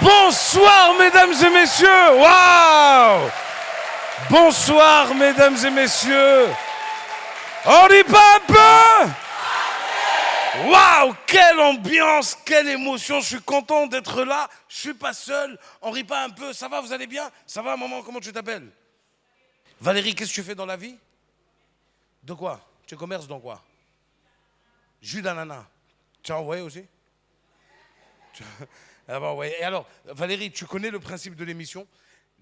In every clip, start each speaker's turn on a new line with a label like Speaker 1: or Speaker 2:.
Speaker 1: Bonsoir, mesdames et messieurs. Waouh! Bonsoir, mesdames et messieurs. On y pas un peu? Waouh! Quelle ambiance, quelle émotion. Je suis content d'être là. Je suis pas seul. On rit pas un peu. Ça va, vous allez bien? Ça va, maman? Comment tu t'appelles? Valérie, qu'est-ce que tu fais dans la vie? De quoi? Tu commerces dans quoi? Jus d'ananas. Tu as envoyé aussi? Ah bah ouais. Et alors, Valérie, tu connais le principe de l'émission?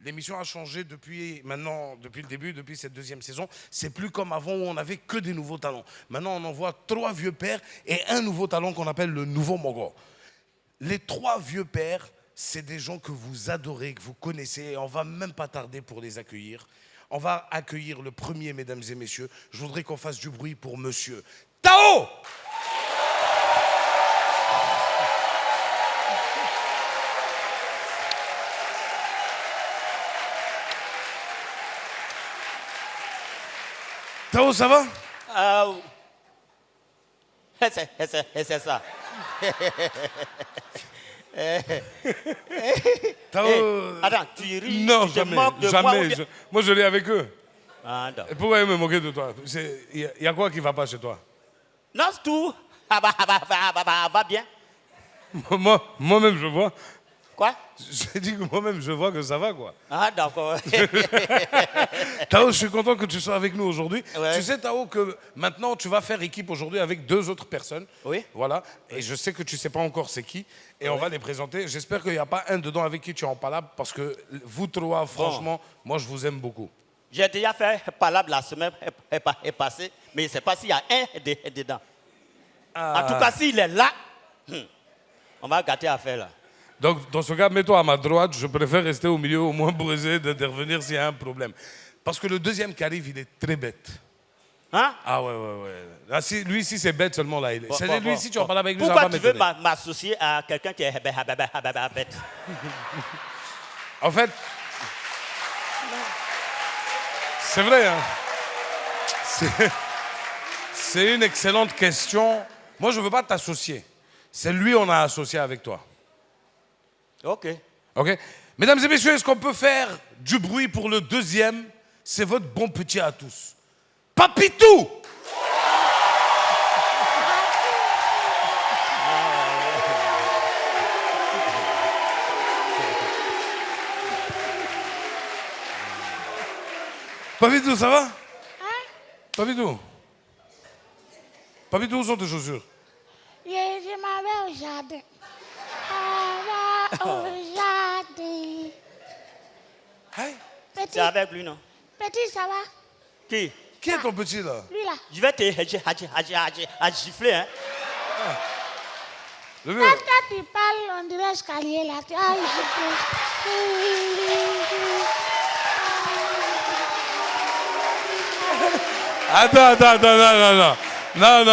Speaker 1: L'émission a changé depuis le début, depuis cette deuxième saison. C'est plus comme avant où on n'avait que des nouveaux talents. Maintenant, on envoie 3 vieux pères et un nouveau talent qu'on appelle le nouveau Mogo. Les 3 vieux pères, c'est des gens que vous adorez, que vous connaissez, et on va même pas tarder pour les accueillir. On va accueillir le premier, mesdames et messieurs. Je voudrais qu'on fasse du bruit pour monsieur Tao! Tao, ça va?
Speaker 2: C'est ça.
Speaker 1: Tao...
Speaker 2: Attends, tu ris,
Speaker 1: non,
Speaker 2: tu te
Speaker 1: jamais,
Speaker 2: moques de
Speaker 1: jamais.
Speaker 2: moi ou bien...
Speaker 1: Moi, je l'ai avec eux.
Speaker 2: Ah, non.
Speaker 1: Et pourquoi ils me moquer de toi? Il y a quoi qui va pas chez toi?
Speaker 2: Non, c'est tout. Va bien.
Speaker 1: Moi-même, je vois.
Speaker 2: Quoi?
Speaker 1: J'ai dit que moi-même, je vois que ça va, quoi.
Speaker 2: Ah, d'accord.
Speaker 1: Tao, je suis content que tu sois avec nous aujourd'hui.
Speaker 2: Ouais.
Speaker 1: Tu sais, Tao, que maintenant, tu vas faire équipe aujourd'hui avec 2 autres personnes.
Speaker 2: Oui.
Speaker 1: Voilà. Et je sais que tu sais pas encore c'est qui. Et on va les présenter. J'espère qu'il n'y a pas un dedans avec qui tu es en palabre, parce que vous 3, franchement, moi, je vous aime beaucoup.
Speaker 2: J'ai déjà fait palabre la semaine passée, mais je ne sais pas s'il y a un dedans. En tout cas, s'il est là, on va gâter l'affaire là.
Speaker 1: Donc, dans ce cas, mets-toi à ma droite. Je préfère rester au milieu, au moins pour essayer d'intervenir s'il y a un problème. Parce que le deuxième qui arrive, il est très bête.
Speaker 2: Hein?
Speaker 1: Ah ouais. Ah, si, lui ici, c'est bête seulement là. Lui ici, tu vas parler avec lui,
Speaker 2: Pourquoi
Speaker 1: ça va
Speaker 2: tu
Speaker 1: pas
Speaker 2: veux
Speaker 1: m'étonner.
Speaker 2: m'associer à quelqu'un qui est bête?
Speaker 1: En fait, c'est vrai, hein. C'est une excellente question. Moi, je ne veux pas t'associer. C'est lui on a associé avec toi.
Speaker 2: Ok.
Speaker 1: OK? Mesdames et messieurs, est-ce qu'on peut faire du bruit pour le deuxième? C'est votre bon petit à tous. Papitou! Papitou, ça va? Papitou? Papitou, où sont tes chaussures?
Speaker 3: Je m'en vais au jardin. Au jardin.
Speaker 1: Hey,
Speaker 2: C'est
Speaker 3: Petit,
Speaker 2: avec lui, non?
Speaker 3: petit, ça va?
Speaker 2: Qui?
Speaker 1: qui est ton petit là?
Speaker 3: Lui là.
Speaker 2: Je vais te gifler, hein?
Speaker 1: Le
Speaker 3: Quand
Speaker 1: vieux.
Speaker 3: tu parles, on dirait escalier là.
Speaker 1: Attends,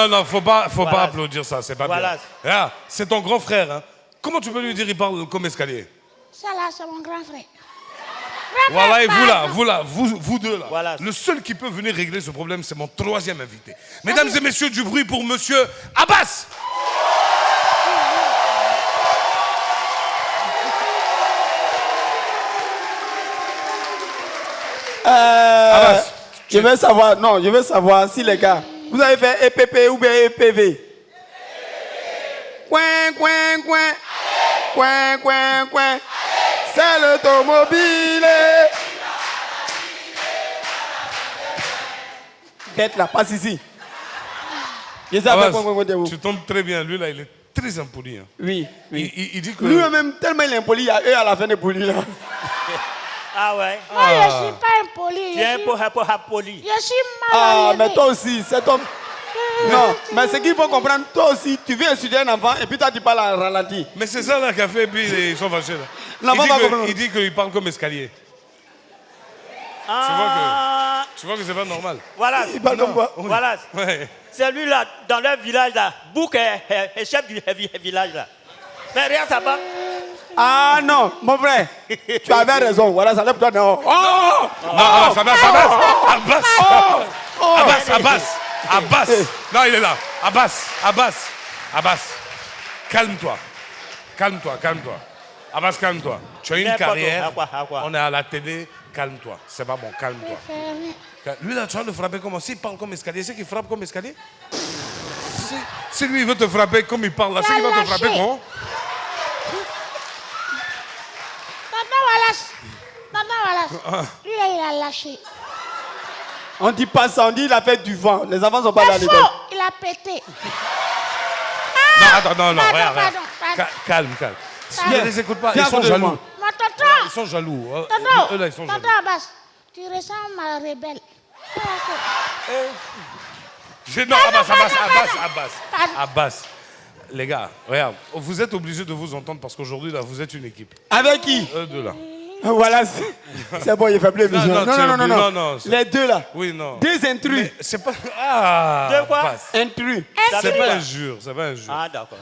Speaker 1: non, faut pas
Speaker 2: Voilà.
Speaker 1: applaudir ça, c'est pas
Speaker 2: Voilà.
Speaker 1: bien. Regarde, c'est ton grand frère, hein. Comment tu peux lui dire il parle comme escalier?
Speaker 3: Ça là, c'est mon grand frère.
Speaker 1: Voilà, et vous deux là.
Speaker 2: Voilà.
Speaker 1: Le seul qui peut venir régler ce problème, c'est mon 3e invité. Mesdames et messieurs, du bruit pour monsieur Abbas. Abbas,
Speaker 4: Je veux savoir si les gars, vous avez fait EPP ou bien EPV? Coin. C'est l'automobile. Tête là, passe ici. Je sais
Speaker 1: Abbas,
Speaker 4: avec quoi.
Speaker 1: tu tombes très bien. Lui là, il est très impoli, hein.
Speaker 4: Oui.
Speaker 1: Il dit que...
Speaker 4: Lui-même, tellement il est impoli, il y a eux à la fin de poli là.
Speaker 2: Ah ouais?
Speaker 3: Moi, je ne suis pas impoli.
Speaker 2: Tu es un peu poli.
Speaker 3: Je suis mal
Speaker 4: Ah,
Speaker 3: élevé.
Speaker 4: mais toi aussi, c'est ton... Non, mais ce qu'il faut comprendre, toi aussi, tu viens étudier un enfant et puis toi tu parles à ralenti.
Speaker 1: Mais c'est ça là qu'a fait, puis ils sont fâchés là.
Speaker 4: L'enfant va comprendre.
Speaker 1: Il dit qu'il parle comme escalier.
Speaker 2: Ah,
Speaker 1: Tu vois que c'est pas normal.
Speaker 2: voilà.
Speaker 4: Il parle comme quoi?
Speaker 2: Voilà.
Speaker 1: Ouais.
Speaker 2: Celui-là, dans leur village, là, Bouk est chef du village, là. Mais rien, ça va.
Speaker 4: Ah non, mon frère, tu avais raison. Voilà, ça lève toi non. Oh!
Speaker 1: Non, Abbas. Non, il est là. Abbas. Calme-toi. Abbas, calme-toi. Tu as une
Speaker 2: N'importe
Speaker 1: carrière.
Speaker 2: à quoi.
Speaker 1: On est à la télé. Calme-toi. C'est pas bon. Calme-toi. Lui, là, tu vas le frapper comment? S'il parle comme escalier, c'est qu'il frappe comme escalier? Si lui, il veut te frapper comme il parle là, c'est qu'il va te frapper comment?
Speaker 3: Wallace. Lui, là, il a lâché.
Speaker 4: On dit pas ça, on dit il a fait du vent. Les enfants sont pas là à
Speaker 3: C'est
Speaker 4: l'école.
Speaker 3: faux, il a pété.
Speaker 1: Non, attends, non,
Speaker 3: Pardon,
Speaker 1: regarde.
Speaker 3: pardon.
Speaker 1: Calme.
Speaker 3: Pardon.
Speaker 1: Ne les écoute pas,
Speaker 4: Viens
Speaker 1: ils sont
Speaker 4: contre
Speaker 1: jaloux.
Speaker 4: moi.
Speaker 3: Mon tonton.
Speaker 1: Ils sont jaloux.
Speaker 3: Tonton.
Speaker 1: Eux là, ils sont jaloux.
Speaker 3: Tonton Abbas, tu ressembles à rebelle.
Speaker 1: Non,
Speaker 3: Pardon.
Speaker 1: Abbas. Les gars, regarde, vous êtes obligés de vous entendre parce qu'aujourd'hui, là, vous êtes une équipe.
Speaker 4: Avec qui?
Speaker 1: Eux deux là.
Speaker 4: Voilà, c'est bon, il fait plus
Speaker 1: Non,
Speaker 4: besoin.
Speaker 1: non, c'est-
Speaker 4: Les deux là.
Speaker 1: Oui, non.
Speaker 4: Des intrus.
Speaker 1: Mais c'est pas. Ah!
Speaker 2: De quoi?
Speaker 1: Abbas.
Speaker 4: Intrus.
Speaker 1: C'est pas un jure, c'est pas un jure.
Speaker 2: Ah, d'accord.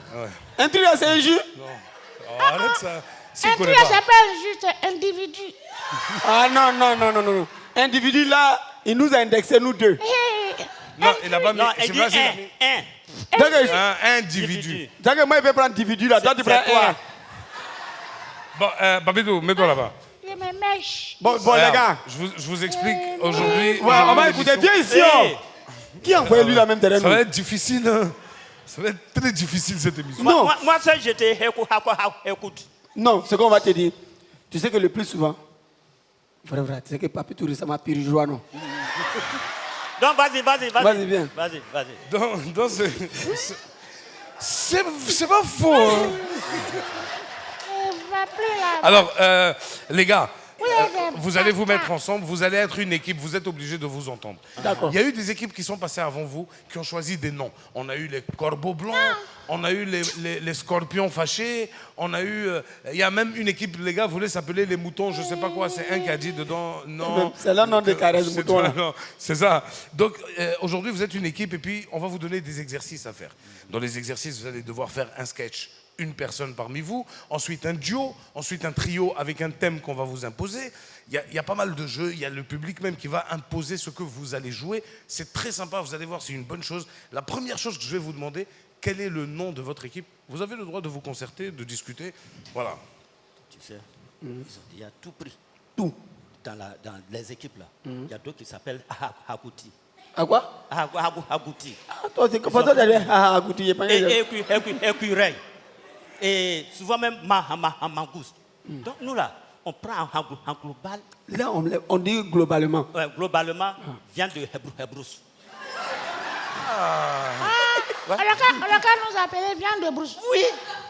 Speaker 4: Intrus là, c'est un jus?
Speaker 1: Oh, arrête ça. S'il
Speaker 3: Un
Speaker 1: connaît
Speaker 3: truc,
Speaker 1: pas.
Speaker 3: c'est pas juste individu.
Speaker 4: Ah non. Individu là, il nous a indexé nous deux.
Speaker 1: Non, il n'a pas mis.
Speaker 2: Non,
Speaker 1: c'est
Speaker 2: il dit
Speaker 1: pas ça, il a mis
Speaker 2: un.
Speaker 4: Donc,
Speaker 1: un individu.
Speaker 4: donc, moi, il peut prendre individu là. Toi, tu prends
Speaker 2: C'est quoi?
Speaker 4: un.
Speaker 1: Bon, Babidou, mets-toi là-bas.
Speaker 3: Je me mèche.
Speaker 4: Bon, les
Speaker 1: Regarde,
Speaker 4: gars.
Speaker 1: je vous explique aujourd'hui.
Speaker 4: Ouais, on va écouter. Viens ici.
Speaker 2: Hey.
Speaker 4: Qui a envoyé lui la même terrain?
Speaker 1: Ça va être difficile, hein. Ça va être très difficile cette émission.
Speaker 4: Non.
Speaker 2: Moi seul, j'étais écoute.
Speaker 4: Non, ce qu'on va te dire. Tu sais que le plus souvent, vrai, tu sais que Papi tout récemment pirigeois, non?
Speaker 2: Donc, vas-y.
Speaker 4: Vas-y, viens.
Speaker 2: Vas-y.
Speaker 1: Donc c'est pas faux. Hein.
Speaker 3: Je va plus là.
Speaker 1: Alors, les gars,
Speaker 3: Oui,
Speaker 1: vous allez vous mettre ensemble, vous allez être une équipe, vous êtes obligés de vous entendre.
Speaker 4: D'accord.
Speaker 1: Il y a eu des équipes qui sont passées avant vous, qui ont choisi des noms. On a eu les corbeaux blancs, on a eu les scorpions fâchés, on a eu... il y a même une équipe, les gars, voulaient s'appeler les moutons, je sais pas quoi, c'est un qui a dit dedans, non...
Speaker 4: C'est le nom de Caresse
Speaker 1: C'est
Speaker 4: Mouton, là.
Speaker 1: non, c'est ça. Donc, aujourd'hui, vous êtes une équipe et puis on va vous donner des exercices à faire. Dans les exercices, vous allez devoir faire un sketch. Une personne parmi vous, ensuite un duo, ensuite un trio avec un thème qu'on va vous imposer. Il y a pas mal de jeux, il y a le public même qui va imposer ce que vous allez jouer. C'est très sympa, vous allez voir, c'est une bonne chose. La première chose que je vais vous demander, quel est le nom de votre équipe? Vous avez le droit de vous concerter, de discuter. Voilà.
Speaker 2: Tu sais, ils ont déjà tout pris.
Speaker 4: Tout.
Speaker 2: Dans les équipes là. Il y a d'autres qui s'appellent Agouti.
Speaker 4: À quoi?
Speaker 2: Agouti.
Speaker 4: Ah, toi, c'est pour ça que tu as goûté.
Speaker 2: Et écureuil. Et souvent même mangouste. Donc nous là, on prend en global.
Speaker 4: Là, on dit globalement.
Speaker 2: Globalement, viande de Hebrousse.
Speaker 3: Alors quand nous appelait viande de brousse. Oui.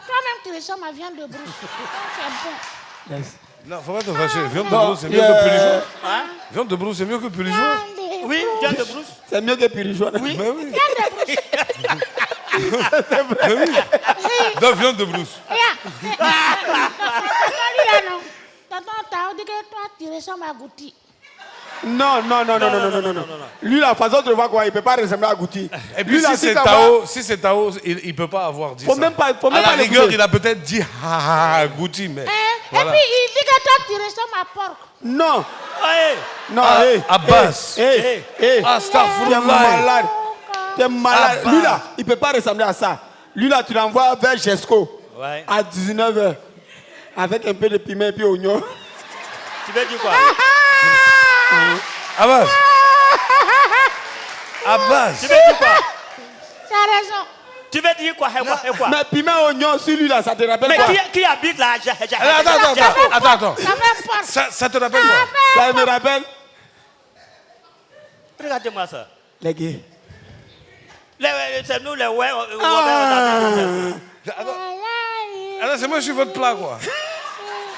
Speaker 3: Toi-même, tu ressembles à viande de brousse. C'est bon.
Speaker 4: Yes.
Speaker 1: Non, faut pas te fâcher. Viande de
Speaker 4: Bon,
Speaker 1: brousse, c'est mieux que Puligeois.
Speaker 2: Hein?
Speaker 1: Viande de brousse, c'est mieux que Puligeois.
Speaker 3: Viande de
Speaker 2: Oui,
Speaker 3: brousse.
Speaker 2: viande de brousse.
Speaker 4: C'est mieux que pirigeois.
Speaker 2: Oui.
Speaker 1: Mais oui.
Speaker 3: Viande de brousse.
Speaker 1: Mais oui. Donc, viande de brousse.
Speaker 3: Regarde. Lui là, non. Tonton, t'as dit que toi, tu ressembles à Gouti.
Speaker 4: Non. Lui, la façon de le voir, quoi, il ne peut pas ressembler à Gouti.
Speaker 1: Et puis
Speaker 4: Lui, là,
Speaker 1: si c'est
Speaker 4: ça
Speaker 1: Tao, il ne peut pas avoir dit
Speaker 4: Faut
Speaker 1: ça.
Speaker 4: même pas- faut même
Speaker 1: à la
Speaker 4: pas
Speaker 1: rigueur,
Speaker 4: l'écouter.
Speaker 1: il a peut-être dit Gouti, mais voilà.
Speaker 3: Et puis, il dit que toi, tu ressembles à porc.
Speaker 4: Non.
Speaker 2: Ouais.
Speaker 4: Non,
Speaker 1: Ah,
Speaker 4: hé.
Speaker 1: Abbas.
Speaker 4: Hé.
Speaker 1: Ah,
Speaker 4: Tu es
Speaker 1: Astaghfirullah.
Speaker 4: malade. Tu es malade.
Speaker 1: Abbas.
Speaker 4: Lui, là, il ne peut pas ressembler à ça. Lui, là, tu l'envoies vers Jesco.
Speaker 2: Ouais.
Speaker 4: À 19h. Avec un peu de piment et puis oignon.
Speaker 2: Tu veux dire quoi?
Speaker 1: Abbas. Abbas.
Speaker 2: Tu veux dire quoi?
Speaker 3: Tu as raison.
Speaker 2: Tu veux dire quoi? Et quoi?
Speaker 4: Mais piment oignon, sur lui, là, ça te rappelle
Speaker 2: Mais
Speaker 4: quoi?
Speaker 2: qui habite là?
Speaker 1: Attends.
Speaker 3: Ça fait porc.
Speaker 1: Ça te rappelle quoi?
Speaker 4: Ça me rappelle
Speaker 2: Regardez-moi ça.
Speaker 4: les gays.
Speaker 2: C'est nous les ouais.
Speaker 1: Attends, c'est moi, je suis votre plat, quoi.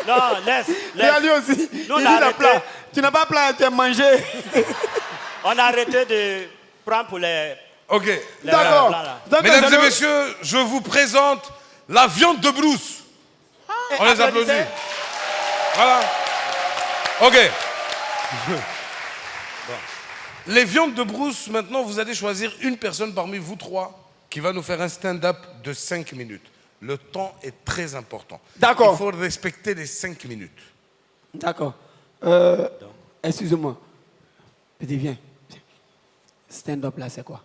Speaker 2: Non, laisse.
Speaker 4: Il a lui aussi. Il dit
Speaker 2: Nous, on a
Speaker 4: le
Speaker 2: arrêté.
Speaker 4: plat. Tu n'as pas plat, tu as mangé.
Speaker 2: On a arrêté de prendre pour les.
Speaker 1: Ok.
Speaker 4: D'accord.
Speaker 2: Là, là.
Speaker 4: Donc,
Speaker 1: Mesdames
Speaker 4: je
Speaker 1: et
Speaker 4: ne-
Speaker 1: messieurs, je vous présente la viande de brousse. On les applaudit.
Speaker 2: Applaudissez.
Speaker 1: Voilà. Ok. Bon. Les viandes de brousse, maintenant, vous allez choisir une personne parmi vous trois qui va nous faire un stand-up de 5 minutes. Le temps est très important.
Speaker 4: D'accord.
Speaker 1: Il faut respecter les 5 minutes.
Speaker 4: D'accord. Excusez-moi. Petit, viens. Stand-up là, c'est quoi?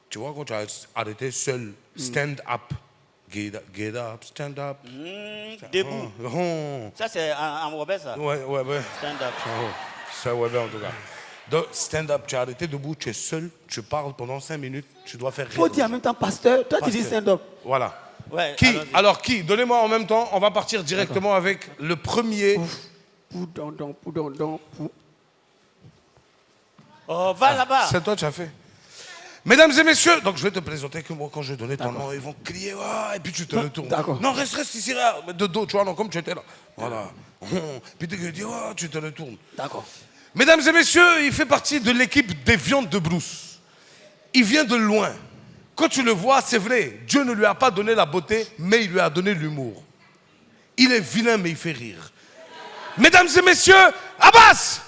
Speaker 1: Tu vois, quand tu as arrêté seul, stand-up, Get up, stand up.
Speaker 2: Debout. Ça, c'est en Robert, ça.
Speaker 1: Ouais.
Speaker 2: Stand up.
Speaker 1: C'est Weber en tout cas. Donc, stand up, tu es arrêté debout, tu es seul, tu parles pendant 5 minutes, tu dois faire rire.
Speaker 4: Faut dire en même temps pasteur. Toi, tu dis stand-up.
Speaker 1: Voilà.
Speaker 2: Ouais,
Speaker 1: Qui?
Speaker 2: allons-y.
Speaker 1: Alors qui? Donnez-moi en même temps, on va partir directement avec le premier.
Speaker 2: Oh, va là-bas.
Speaker 1: C'est toi, tu as fait. Mesdames et messieurs, donc je vais te présenter que moi, quand je vais donner ton nom, ils vont crier, ah, et puis tu te retournes.
Speaker 4: D'accord.
Speaker 1: Non, reste ici, là, de dos, tu vois, non, comme tu étais là. Voilà. Puis tu dis, oh, tu te retournes.
Speaker 4: D'accord.
Speaker 1: Mesdames et messieurs, il fait partie de l'équipe des viandes de brousse. Il vient de loin. Quand tu le vois, c'est vrai, Dieu ne lui a pas donné la beauté, mais il lui a donné l'humour. Il est vilain, mais il fait rire. Mesdames et messieurs, Abbas!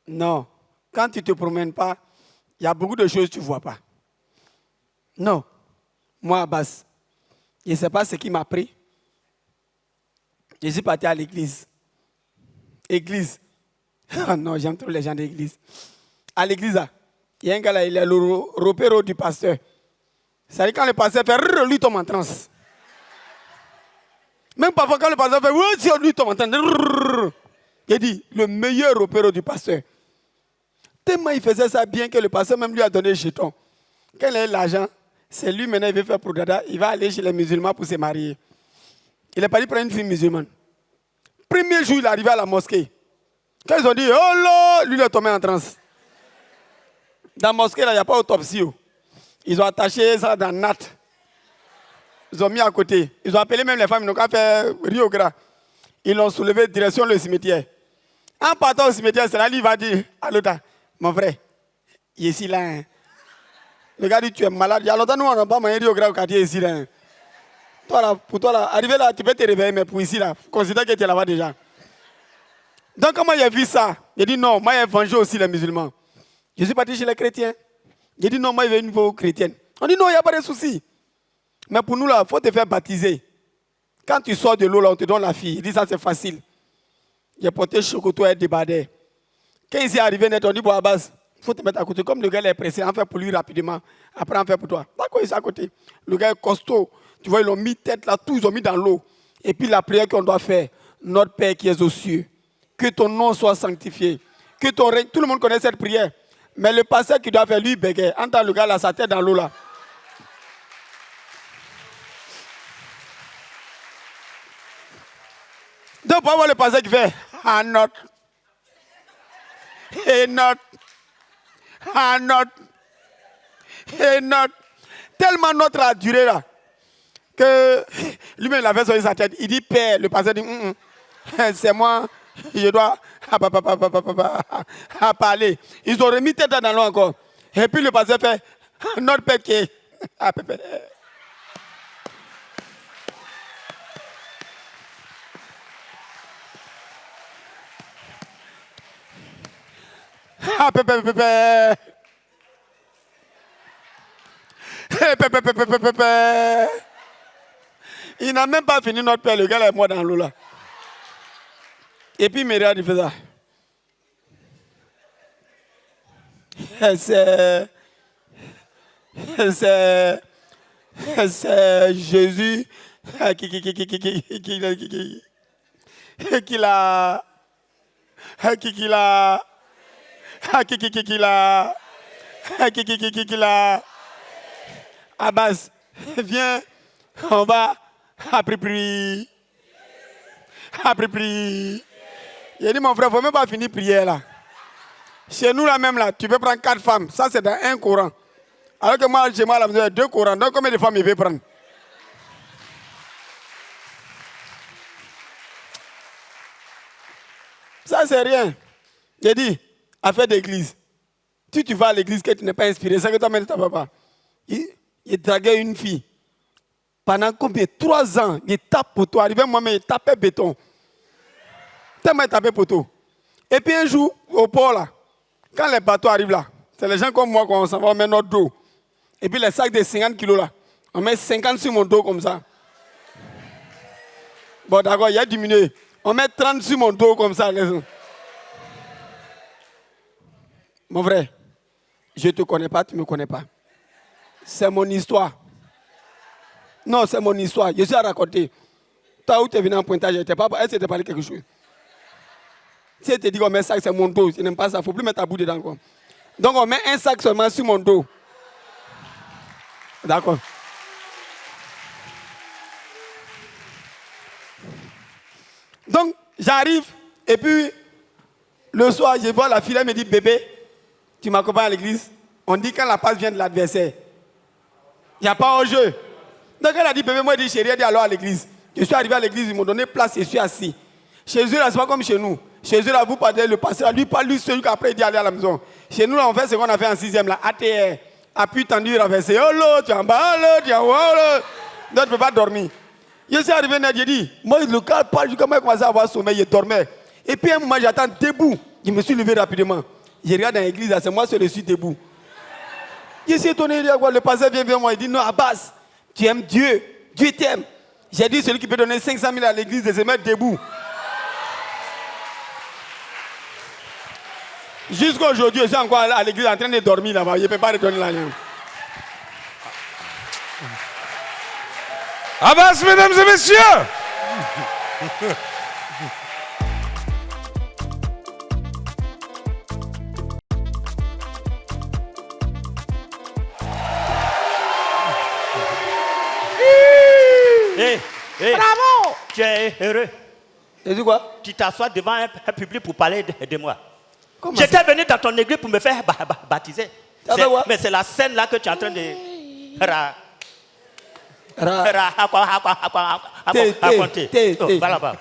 Speaker 4: Non. Quand tu ne te promènes pas, il y a beaucoup de choses que tu ne vois pas. Non. Moi, Abbas, je ne sais pas ce qui m'a pris. Je suis parti à l'église. Église. Oh non, j'aime trop les gens d'église. À l'église, il y a un gars là, il est le repéro du pasteur. Ça dit quand le pasteur fait, lui tombe en transe. Même parfois quand le pasteur fait, lui tombe en transe. Il dit, le meilleur repéro du pasteur. Tellement il faisait ça bien que le pasteur même lui a donné le jeton. Quand il a l'argent, c'est lui maintenant il veut faire pour Dada, il va aller chez les musulmans pour se marier. Il est parti prendre une fille musulmane. Premier jour, il est arrivé à la mosquée. Quand ils ont dit, oh là, lui il est tombé en transe. Dans la mosquée, là, il n'y a pas autopsie. Ils ont attaché ça dans Nat. Ils ont mis à côté. Ils ont appelé même les femmes, ils n'ont qu'à faire Rio Gras. Ils l'ont soulevé direction le cimetière. En partant au cimetière, c'est là qu'il va dire à l'autre, mon frère, il est ici là. Hein. Le gars dit, tu es malade. Il y a longtemps, nous, on n'a pas mangé Rio Gras au quartier ici là. Hein. Toi, là, pour toi, là, arrivé là, tu peux te réveiller, mais pour ici, là, considère que tu es là-bas déjà. Donc, comment il a vu ça? Il dit, non, moi, j'ai vengé aussi les musulmans. Je suis parti chez les chrétiens. J'ai dit, non, moi, je vais une niveau chrétienne. On dit, non, il n'y a pas de souci. Mais pour nous, là, il faut te faire baptiser. Quand tu sors de l'eau, là, on te donne la fille. Il dit, ça, c'est facile. J'ai porté chocoto et débardé. Quand il s'est arrivé net, on dit, bon, à base, il faut te mettre à côté. Comme le gars est pressé, en fait pour lui rapidement. Après, en fait pour toi. D'accord, il est à côté. Le gars est costaud. Tu vois, ils l'ont mis tête là, tout, ils ont mis dans l'eau. Et puis la prière qu'on doit faire, notre Père qui es aux cieux, que ton nom soit sanctifié, que ton règne, tout le monde connaît cette prière. Mais le pasteur qui doit faire, lui, bégaye. Entend le gars là, sa tête dans l'eau là. Donc, pour avoir le pasteur qui fait, Hanot, Hanot, Hanot, Hanot. Tellement notre a duré là, que lui-même il avait sur sa tête. Il dit, Père, le pasteur dit, c'est moi, je dois parler. Ils ont remis tête dans l'eau encore. Et puis le pasteur fait, notre Père qui est. Il n'a même pas fini notre Père, le gars là est mort dans l'eau là. Et puis il me regarde, il fait ça. C'est Jésus qui l'a. Abbas, viens, on va prier. Il a dit, mon frère, il ne faut même pas finir prière là. Chez nous là même là, tu peux prendre 4 femmes. Ça c'est dans un Coran. Alors que moi, chez moi, là, j'ai 2 Corans. Donc combien de femmes il peut prendre? Ça c'est rien. J'ai dit, affaire d'église. Si tu vas à l'église que tu n'es pas inspiré, c'est que toi-même tu ne pas. Il draguait une fille. Pendant combien? 3 ans, il tape poteau. Arrivé moi-même, il tapait béton. Tellement il tapait poteau. Et puis un jour, au port là, quand les bateaux arrivent là, c'est les gens comme moi qu'on s'en va, on met notre dos. Et puis les sacs de 50 kilos là, on met 50 sur mon dos comme ça. Bon d'accord, il a diminué. On met 30 sur mon dos comme ça. Mon frère, je ne te connais pas, tu ne me connais pas. C'est mon histoire. Non, c'est mon histoire. Je suis à raconter. Toi, où tu es venu en pointage, elle s'était parlé quelque chose. Si elle te dit qu'on met un sac, c'est mon dos. Je n'aime pas ça. Il ne faut plus mettre ta boue dedans. Quoi. Donc, on met un sac seulement sur mon dos. D'accord. Donc, j'arrive. Et puis, le soir, je vois la fille, elle me dit, bébé, tu m'accompagnes à l'église. On dit quand la passe vient de l'adversaire. Il n'y a pas jeu. Donc, elle a dit, bébé, moi, je dis, chérie, elle dit alors à l'église. Je suis arrivé à l'église, ils m'ont donné place et je suis assis. Chez eux, là, c'est pas comme chez nous. Chez eux, là, vous parlez le pasteur, lui parle, lui, celui qui après, il dit aller à la maison. Chez nous, là, on fait ce qu'on a fait en 6e, là, ATR. Appui tendu, renversé. Oh là, tu es en bas, oh là, tu es en haut, oh là. Donc, tu ne peux pas dormir. Je suis arrivé, j'ai dit, moi, le cas parle, je commence à avoir sommeil, je dormais. Et puis, un moment, j'attends debout. Je me suis levé rapidement. Je regarde dans l'église, là, c'est moi seul, je suis debout. Je suis étonné, le pasteur vient vers moi, il dit, non, Abbas, tu aimes Dieu, Dieu t'aime. J'ai dit, celui qui peut donner 500 000 à l'église, de se mettre debout. Jusqu'à aujourd'hui, je suis encore à l'église en train de dormir là-bas. Je ne peux pas redonner l'argent.
Speaker 1: Abbas, mesdames et messieurs.
Speaker 3: Bravo.
Speaker 2: Tu es heureux.
Speaker 4: Et dis quoi?
Speaker 2: Tu t'assois devant un public pour parler de moi.
Speaker 4: Comment
Speaker 2: J'étais venu dans ton église pour me faire baptiser.
Speaker 4: Ah ben ouais.
Speaker 2: Mais c'est la scène là que tu es en train de raconter. Va là-bas.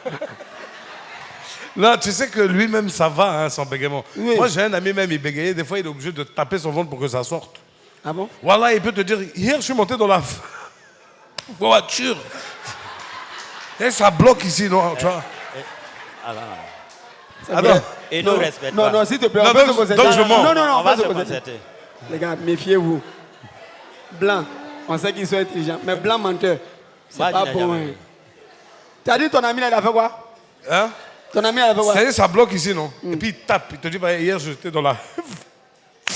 Speaker 1: Là, tu sais que lui-même, ça va, hein, son bégaiement.
Speaker 4: Oui.
Speaker 1: Moi, j'ai un ami même, il bégayait. Des fois, il est obligé de taper son ventre pour que ça sorte.
Speaker 4: Ah bon?
Speaker 1: Voilà, il peut te dire, hier, je suis monté dans la voiture. Et ça bloque ici, non, tu vois.
Speaker 4: Alors,
Speaker 2: Et nous respectons.
Speaker 4: non, non, s'il te plaît,
Speaker 1: Non,
Speaker 4: on peut
Speaker 1: donc-
Speaker 4: se concentrer.
Speaker 1: donc je mens.
Speaker 4: Non, non, non,
Speaker 2: On
Speaker 4: on
Speaker 2: va
Speaker 4: peut
Speaker 2: se
Speaker 4: se concentrer.
Speaker 2: concentrer.
Speaker 4: Les gars, méfiez-vous. Blanc, on sait qu'ils sont intelligents, mais blanc menteur, c'est
Speaker 2: Moi, je
Speaker 4: pas
Speaker 2: n'ai
Speaker 4: bon.
Speaker 2: jamais
Speaker 4: Hein.
Speaker 2: vu.
Speaker 4: Tu as dit ton ami là, il a fait quoi?
Speaker 1: Hein?
Speaker 4: Ton ami, il a fait quoi?
Speaker 1: Ça y est, ça bloque ici, non? Et puis il tape. Il te dit, bah, hier, j'étais dans la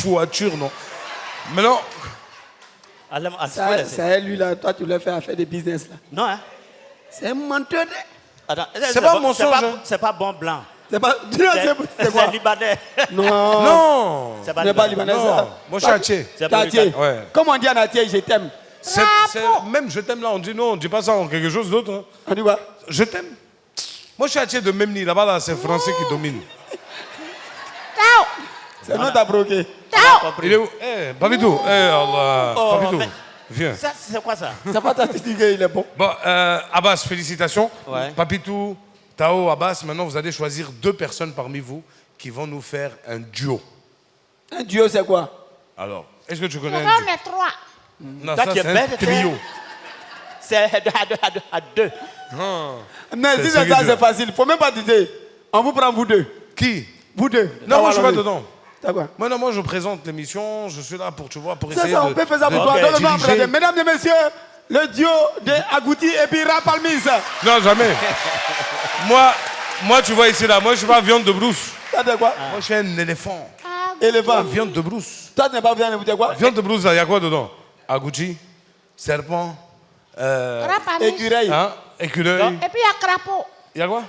Speaker 1: voiture, non? Mais non.
Speaker 2: Allez, faut
Speaker 4: Ça,
Speaker 2: laisser.
Speaker 4: c'est lui là, toi tu voulais faire affaire de business là.
Speaker 2: Non, hein?
Speaker 4: C'est un menteur.
Speaker 2: Attends,
Speaker 1: C'est pas
Speaker 2: bon,
Speaker 1: mon songe, hein.
Speaker 2: C'est pas bon blanc.
Speaker 4: C'est pas. Tu sais, c'est quoi?
Speaker 2: C'est libanais.
Speaker 4: Non.
Speaker 1: Non.
Speaker 2: C'est
Speaker 4: Tu n'es pas libanais,
Speaker 1: Non.
Speaker 4: ça.
Speaker 1: Moi, je suis Hatché.
Speaker 2: C'est pas
Speaker 4: Tatié.
Speaker 1: Ouais.
Speaker 4: Comme on dit en Atié, je t'aime.
Speaker 1: Même je t'aime là, on dit non, on dit pas ça en quelque chose d'autre. Hein.
Speaker 4: On dit quoi?
Speaker 1: Je t'aime. Moi, je suis Hatché de Memni. Là-bas, là, c'est français qui domine.
Speaker 3: Tao.
Speaker 4: C'est non, t'as broqué.
Speaker 3: Tao.
Speaker 1: Il est où? Eh, Papitou. Eh, Allah.
Speaker 2: Oh,
Speaker 1: Papitou.
Speaker 2: mais-
Speaker 1: Viens.
Speaker 2: Ça, c'est quoi ça?
Speaker 4: C'est pas ta technique, il est bon.
Speaker 1: Bon, Abbas, félicitations.
Speaker 2: Ouais.
Speaker 1: Papitou, Tao, Abbas, maintenant, vous allez choisir 2 personnes parmi vous qui vont nous faire un duo.
Speaker 4: Un duo, c'est quoi?
Speaker 1: Alors, est-ce que tu connais un
Speaker 3: On
Speaker 1: duo?
Speaker 3: est 3.
Speaker 1: Non,
Speaker 2: Toi,
Speaker 1: ça,
Speaker 2: tu es
Speaker 1: c'est un
Speaker 2: bête,
Speaker 1: trio.
Speaker 2: C'est à deux.
Speaker 4: Mais si
Speaker 1: C'est
Speaker 4: c'est ça,
Speaker 1: dur.
Speaker 4: c'est facile. Faut même pas dire. On vous prend vous deux.
Speaker 1: Qui?
Speaker 4: Vous deux.
Speaker 1: Non, moi, je suis pas
Speaker 4: Allons-y.
Speaker 1: dedans.
Speaker 4: C'est quoi?
Speaker 1: Moi, je présente l'émission. Je suis là pour, tu vois, pour
Speaker 4: C'est
Speaker 1: essayer
Speaker 4: ça,
Speaker 1: de...
Speaker 4: on peut faire ça pour
Speaker 1: de
Speaker 4: toi.
Speaker 2: Ok.
Speaker 4: Donne-le-moi en
Speaker 1: diriger.
Speaker 4: premier. Mesdames et messieurs, le duo de Agouti et puis Rapalmis. Ça,
Speaker 1: Non, jamais. moi, tu vois ici, là, moi, je suis pas viande de brousse.
Speaker 4: c'est quoi?
Speaker 1: Moi, je suis un éléphant.
Speaker 4: Éléphant.
Speaker 1: Viande de brousse.
Speaker 4: Toi, tu n'es pas bien, vous dites quoi?
Speaker 1: Viande de brousse, il y a quoi dedans? Agouti, serpent,
Speaker 3: Rapamis.
Speaker 4: Écureuil.
Speaker 1: hein, écureuil.
Speaker 3: Et puis il y a crapaud.
Speaker 1: Il y a quoi?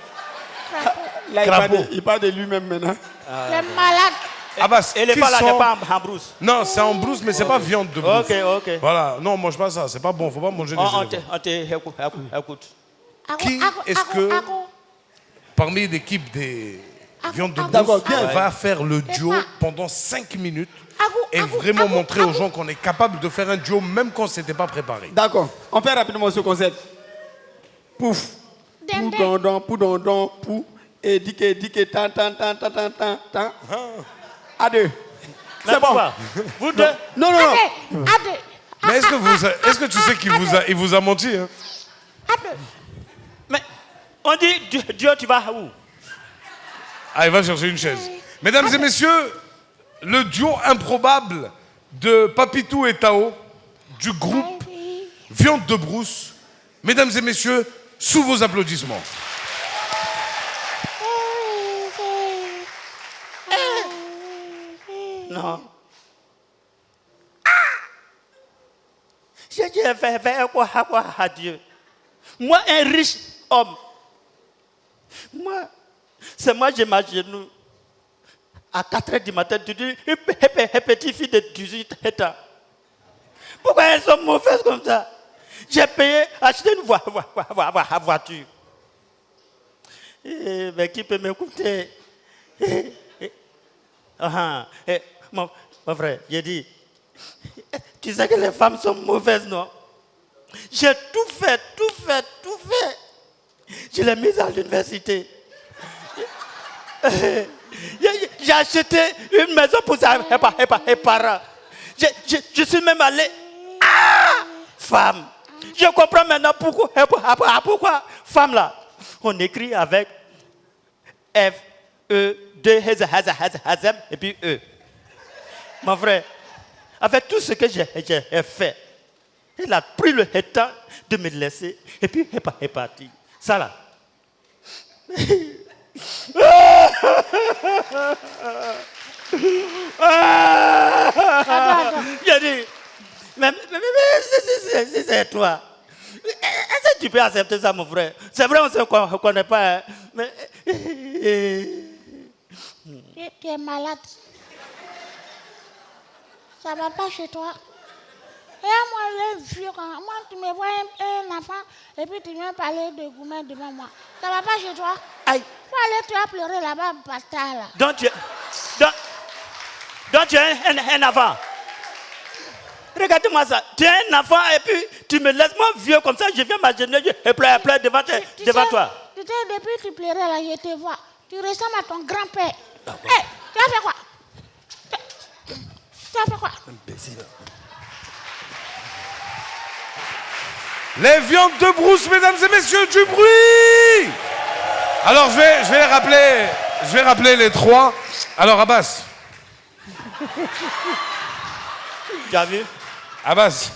Speaker 3: Crapaud.
Speaker 4: Là,
Speaker 1: Crapaud.
Speaker 4: il parle de lui-même maintenant.
Speaker 3: Les malades.
Speaker 1: Abbas,
Speaker 2: Et les
Speaker 1: qui
Speaker 2: fois là
Speaker 1: sont-
Speaker 2: n'est pas en brousse.
Speaker 1: Non, c'est en brousse, mais c'est pas viande de brousse.
Speaker 2: Ok.
Speaker 1: Voilà, non, on mange pas ça, c'est pas bon, faut pas manger des éléphants.
Speaker 2: On te écoute.
Speaker 1: Qui est-ce que- Parmi l'équipe des viandes de
Speaker 4: D'accord,
Speaker 1: brousse,
Speaker 4: viens.
Speaker 1: on va faire le duo
Speaker 3: pas.
Speaker 1: pendant 5 minutes
Speaker 3: Agou,
Speaker 1: et
Speaker 3: agou,
Speaker 1: vraiment
Speaker 3: agou,
Speaker 1: montrer aux
Speaker 3: agou.
Speaker 1: gens qu'on est capable de faire un duo même quand c'était pas préparé.
Speaker 4: D'accord. On fait rapidement ce concept. Pouf.
Speaker 3: Dindin.
Speaker 4: Pou, dondon, pou. Et dique, tan, tan, tan, tan, tan, tan, tan. À deux. C'est bon.
Speaker 2: Pourquoi? Vous deux?
Speaker 4: Non.
Speaker 3: Allez, allez.
Speaker 1: Mais est-ce que tu sais qu'il vous a menti, hein?
Speaker 3: Allez.
Speaker 2: Mais on dit Dieu, tu vas où?
Speaker 1: Ah, il va chercher une chaise. Mesdames et messieurs, le duo improbable de Papitou et Tao, du groupe Viande de Brousse. Mesdames et messieurs, sous vos applaudissements.
Speaker 2: Non. J'ai dit, fais quoi à Dieu? Moi, un riche homme. Moi, c'est moi, j'ai ma genou. À 4 h du matin, tu dis, petite fille de 18 ans. Pourquoi elles sont mauvaises comme ça? J'ai payé, acheté une voiture. Mais qui peut m'écouter? Mon frère, j'ai dit, tu sais que les femmes sont mauvaises, non? J'ai tout fait. Je l'ai mise à l'université. J'ai acheté une maison pour ses parents. Je suis même allé. Femme. Je comprends maintenant pourquoi femme là. On écrit avec F, E, 2, et puis E. Mon frère, avec tout ce que j'ai fait, il a pris le temps de me laisser et puis il est parti. Ça là. J'ai dit, mais c'est toi. Est-ce que tu peux accepter ça, mon frère? C'est vrai, on ne se connaît pas. Hein? Mais...
Speaker 3: Tu es malade. Ça ne va pas chez toi. Et moi, le vieux, moi, tu me vois un enfant et puis tu viens parler de gourmet devant moi. Ça ne va pas chez toi.
Speaker 2: Aïe.
Speaker 3: Faut aller, tu vas pleurer là-bas, bâtard là.
Speaker 2: Donc tu es un enfant. Regarde-moi ça. Tu es un enfant et puis tu me laisses moi vieux comme ça. Je viens m'agenouiller et pleure devant toi.
Speaker 3: Tu sais, depuis que tu pleurais là, je te vois. Tu ressembles à ton grand-père. Hé, tu as fait quoi? Tu as fait quoi?
Speaker 1: Les viandes de brousse, mesdames et messieurs, du bruit! Alors, je vais rappeler les trois. Alors, Abbas.
Speaker 2: Tu as vu?
Speaker 1: Abbas,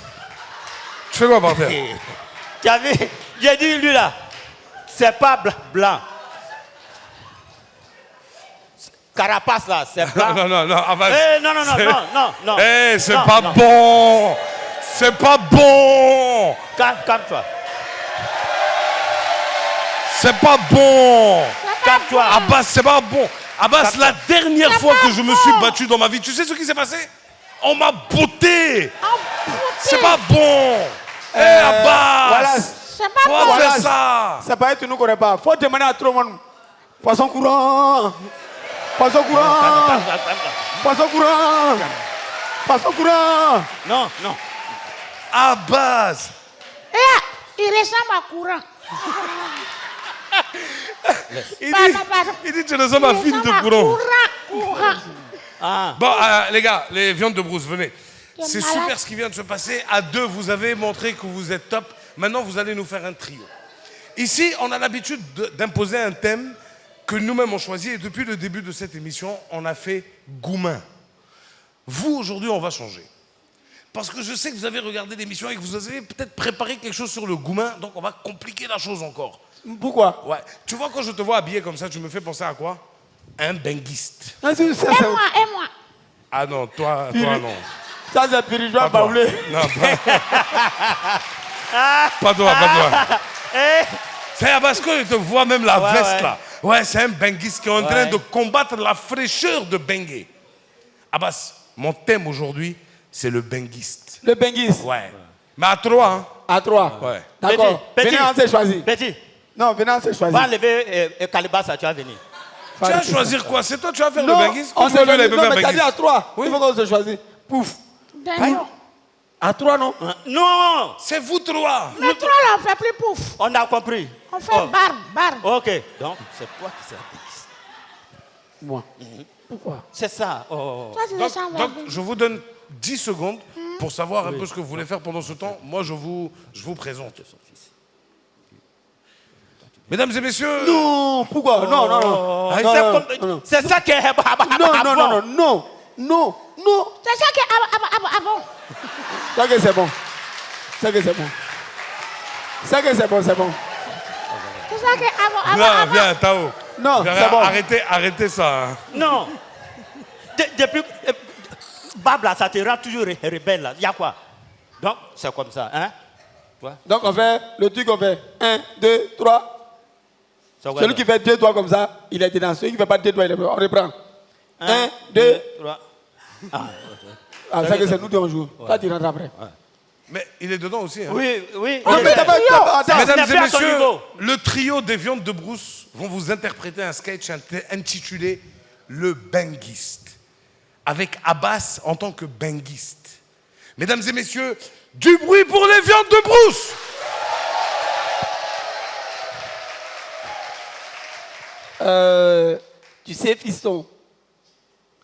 Speaker 1: tu fais quoi par terre?
Speaker 2: Tu as vu? J'ai dit, lui là, c'est pas blanc. Carapace là, c'est blanc.
Speaker 1: Non, Abbas.
Speaker 2: Non.
Speaker 1: C'est pas bon. C'est pas bon.
Speaker 2: Calme-toi.
Speaker 1: C'est pas bon.
Speaker 2: Calme-toi.
Speaker 1: Abbas, c'est pas bon. Abbas, la dernière fois que je me suis battu dans ma vie, tu sais ce qui s'est passé? On m'a botté. C'est pas bon. Abbas.
Speaker 4: Voilà.
Speaker 3: C'est pas bon.
Speaker 1: Faut faire ça.
Speaker 4: Ça paraît que tu ne connais pas. Faut demander à tout le monde. Poisson courant. Poisson courant. Poisson courant. Poisson courant.
Speaker 2: Non.
Speaker 1: Abbas.
Speaker 3: Il ressemble à courant.
Speaker 1: Il dit tu ressembles à fil de courant.
Speaker 3: Courant.
Speaker 1: Bon, les gars, les viandes de brousse, venez.
Speaker 3: T'es
Speaker 1: C'est
Speaker 3: malade.
Speaker 1: super ce qui vient de se passer. À deux, vous avez montré que vous êtes top. Maintenant, vous allez nous faire un trio. Ici, on a l'habitude d'imposer un thème que nous-mêmes on choisit. Et depuis le début de cette émission, on a fait Goumin. Vous, aujourd'hui, on va changer. Parce que je sais que vous avez regardé l'émission et que vous avez peut-être préparé quelque chose sur le Goumin. Donc, on va compliquer la chose encore.
Speaker 4: Pourquoi?
Speaker 1: Ouais. Tu vois, quand je te vois habillé comme ça, tu me fais penser à quoi? Un benguiste.
Speaker 4: Ah,
Speaker 3: Et moi.
Speaker 1: Ah non, toi non.
Speaker 4: Ça, c'est Pirigeois
Speaker 1: Pas toi.
Speaker 4: Baoulé.
Speaker 1: Non, pas toi. C'est parce que je te vois même la veste là. Ouais, c'est un benguiste qui est en train de combattre la fraîcheur de Bengué. Abbas, mon thème aujourd'hui, c'est le benguiste.
Speaker 4: Le benguiste.
Speaker 1: Ouais. Mais à 3, hein.
Speaker 4: À 3.
Speaker 1: Ouais.
Speaker 4: D'accord.
Speaker 2: Petit.
Speaker 4: Venez, on s'est choisi.
Speaker 2: Petit,
Speaker 4: Non, venez, on s'est choisi.
Speaker 2: va enlever Calibas, tu vas venir.
Speaker 1: Tu vas choisir quoi? C'est toi tu vas faire
Speaker 4: Non,
Speaker 1: le benguiste?
Speaker 4: on
Speaker 1: Ou
Speaker 4: s'est
Speaker 1: toi, lui,
Speaker 4: choisi.
Speaker 1: il peut
Speaker 4: Non,
Speaker 1: faire
Speaker 4: mais t'as dit
Speaker 1: benguiste?
Speaker 4: à 3.
Speaker 1: Oui.
Speaker 4: Il faut qu'on se choisisse. Pouf.
Speaker 3: D'accord.
Speaker 4: À 3, non?
Speaker 2: Non,
Speaker 1: C'est vous trois.
Speaker 3: Mais toi là, on fait plus pouf.
Speaker 2: on a compris.
Speaker 3: On fait barbe.
Speaker 2: Ok, donc c'est toi qui sais.
Speaker 4: Moi. Pourquoi?
Speaker 2: C'est ça. Oh.
Speaker 3: Toi, tu
Speaker 1: Donc,
Speaker 3: ressembles à
Speaker 1: donc, je vous donne 10 secondes pour savoir un peu ce que vous voulez faire pendant ce temps. Moi, je vous présente. Mesdames et messieurs,
Speaker 4: Non, pourquoi? Non.
Speaker 1: Ah,
Speaker 2: C'est ça qui est.
Speaker 4: Non.
Speaker 3: C'est ça qui est. Ah bon.
Speaker 4: Ça que c'est bon.
Speaker 3: C'est ça qui est.
Speaker 1: viens, Tao.
Speaker 4: Non,
Speaker 1: Viens,
Speaker 4: c'est bon.
Speaker 1: Arrêtez ça. Hein.
Speaker 2: Non. Depuis. barbe là, ça te rend toujours rebelle là. Il y a quoi? Donc, c'est comme ça, hein? Toi?
Speaker 4: Donc on fait le truc, on fait 1, 2, 3.
Speaker 2: C'est quoi,
Speaker 4: Celui
Speaker 2: là?
Speaker 4: qui fait 2 doigts comme ça, il est dedans. Celui qui ne fait pas 2 doigts, on reprend. 1, 2.
Speaker 2: 3. Ah,
Speaker 4: Ah, ça que c'est nous deux on joue. Toi, tu rentres après.
Speaker 1: Mais il est dedans aussi. Hein.
Speaker 2: oui, oui.
Speaker 4: Non, mais t'as pas. Attends.
Speaker 1: Mesdames
Speaker 2: n'est
Speaker 1: et
Speaker 2: plus à ton
Speaker 1: messieurs,
Speaker 2: niveau.
Speaker 1: le trio des viandes de brousse vont vous interpréter un sketch intitulé Le Benguiste, avec Abbas en tant que benguiste. Mesdames et messieurs, du bruit pour les viandes de brousse.
Speaker 4: Tu sais, fiston,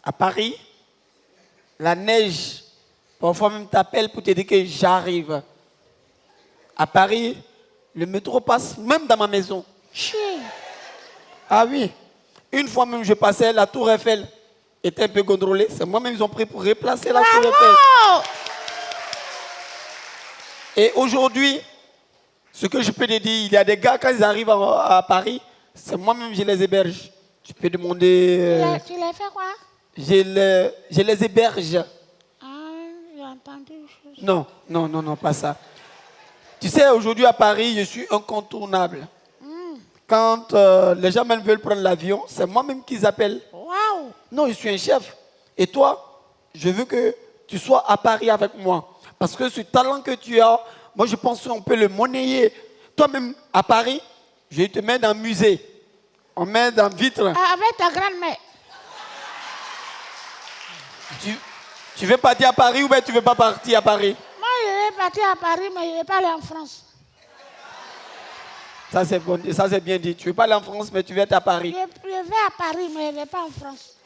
Speaker 4: à Paris, la neige, parfois même t'appelle pour te dire que j'arrive. À Paris, le métro passe même dans ma maison.
Speaker 3: Chier.
Speaker 4: Ah oui. Une fois même, je passais, la tour Eiffel était un peu contrôlée. C'est moi-même, ils ont pris pour replacer la tour Eiffel.
Speaker 3: Bravo!
Speaker 4: Et aujourd'hui, ce que je peux te dire, il y a des gars, quand ils arrivent à Paris, c'est moi-même, je les héberge. Tu peux demander...
Speaker 3: Tu l'as fait quoi?
Speaker 4: je les héberge.
Speaker 3: Ah, j'ai entendu une chose.
Speaker 4: Non, non, non, non, pas ça. Tu sais, aujourd'hui à Paris, je suis incontournable. Quand les gens même veulent prendre l'avion, c'est moi-même qu'ils appellent.
Speaker 3: Waouh!
Speaker 4: Non, je suis un chef. Et toi, je veux que tu sois à Paris avec moi. Parce que ce talent que tu as, moi je pense qu'on peut le monnayer. Toi-même, à Paris, je te mets dans le musée. On met dans vitre.
Speaker 3: Ah, avec ta grand-mère.
Speaker 4: Tu veux partir à Paris ou bien tu ne veux pas partir à Paris?
Speaker 3: Moi, je vais partir à Paris, mais je ne vais pas aller en France.
Speaker 4: Ça c'est bon, ça c'est bien dit. Tu ne veux pas aller en France, mais tu veux être à Paris.
Speaker 3: Je vais à Paris, mais je ne vais pas en France.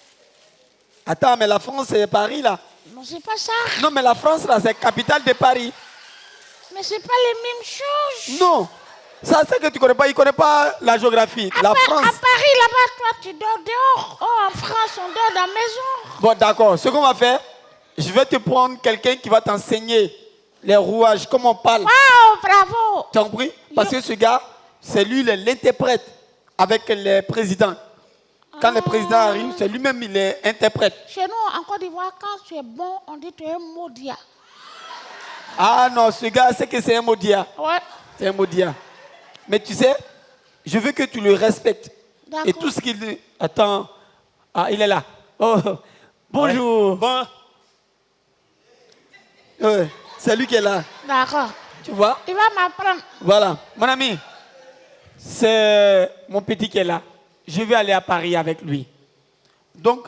Speaker 4: Attends, mais la France c'est Paris là.
Speaker 3: Non, c'est pas ça.
Speaker 4: Non, mais la France là, c'est capitale de Paris.
Speaker 3: Mais c'est pas les mêmes choses.
Speaker 4: Non. Ça, c'est que tu ne connais pas. Il ne connaît pas la géographie. La France.
Speaker 3: À Paris, là-bas, toi, tu dors dehors. Oh, en France, on dort dans la maison.
Speaker 4: Bon, d'accord. Ce qu'on va faire, je vais te prendre quelqu'un qui va t'enseigner les rouages, comment on parle.
Speaker 3: Waouh, bravo.
Speaker 4: Tu as compris? Parce que ce gars, c'est lui l'interprète avec les présidents. Quand les présidents arrivent, c'est lui-même, il est interprète.
Speaker 3: Chez nous, en Côte d'Ivoire, quand tu es bon, on dit que tu es maudit.
Speaker 4: Ah non, ce gars, c'est que c'est un maudit.
Speaker 3: Ouais.
Speaker 4: C'est un maudit. Mais tu sais, je veux que tu le respectes.
Speaker 3: D'accord.
Speaker 4: Et tout ce qu'il dit. Attends. Ah, il est là. Oh, bonjour.
Speaker 2: Bon,
Speaker 4: Ouais, c'est lui qui est là.
Speaker 3: D'accord.
Speaker 4: Tu vois?
Speaker 3: Il va m'apprendre.
Speaker 4: Voilà. Mon ami, c'est mon petit qui est là. Je vais aller à Paris avec lui. Donc,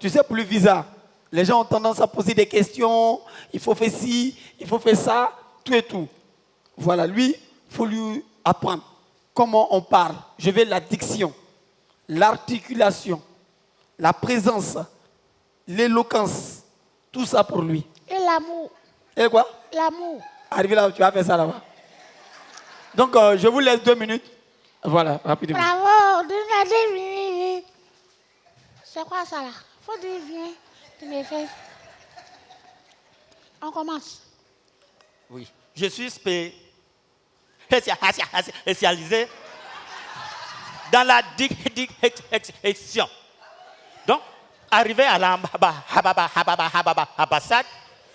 Speaker 4: tu sais, pour le visa, les gens ont tendance à poser des questions. Il faut faire ci, il faut faire ça, tout et tout. Voilà, lui, il faut lui apprendre comment on parle. Je vais la diction, l'articulation, la présence, l'éloquence, tout ça pour lui.
Speaker 3: Et l'amour.
Speaker 4: Et quoi?
Speaker 3: L'amour.
Speaker 4: Arrivé là, tu vas faire ça là-bas. Donc, je vous laisse 2 minutes. Voilà, rapidement.
Speaker 3: Bravo. Dis-moi. C'est quoi ça là? Faut dire viens. Tu me fais. On commence.
Speaker 2: oui. Je suis spécialisé dans la diction. Donc, arrivé à l'ambassade,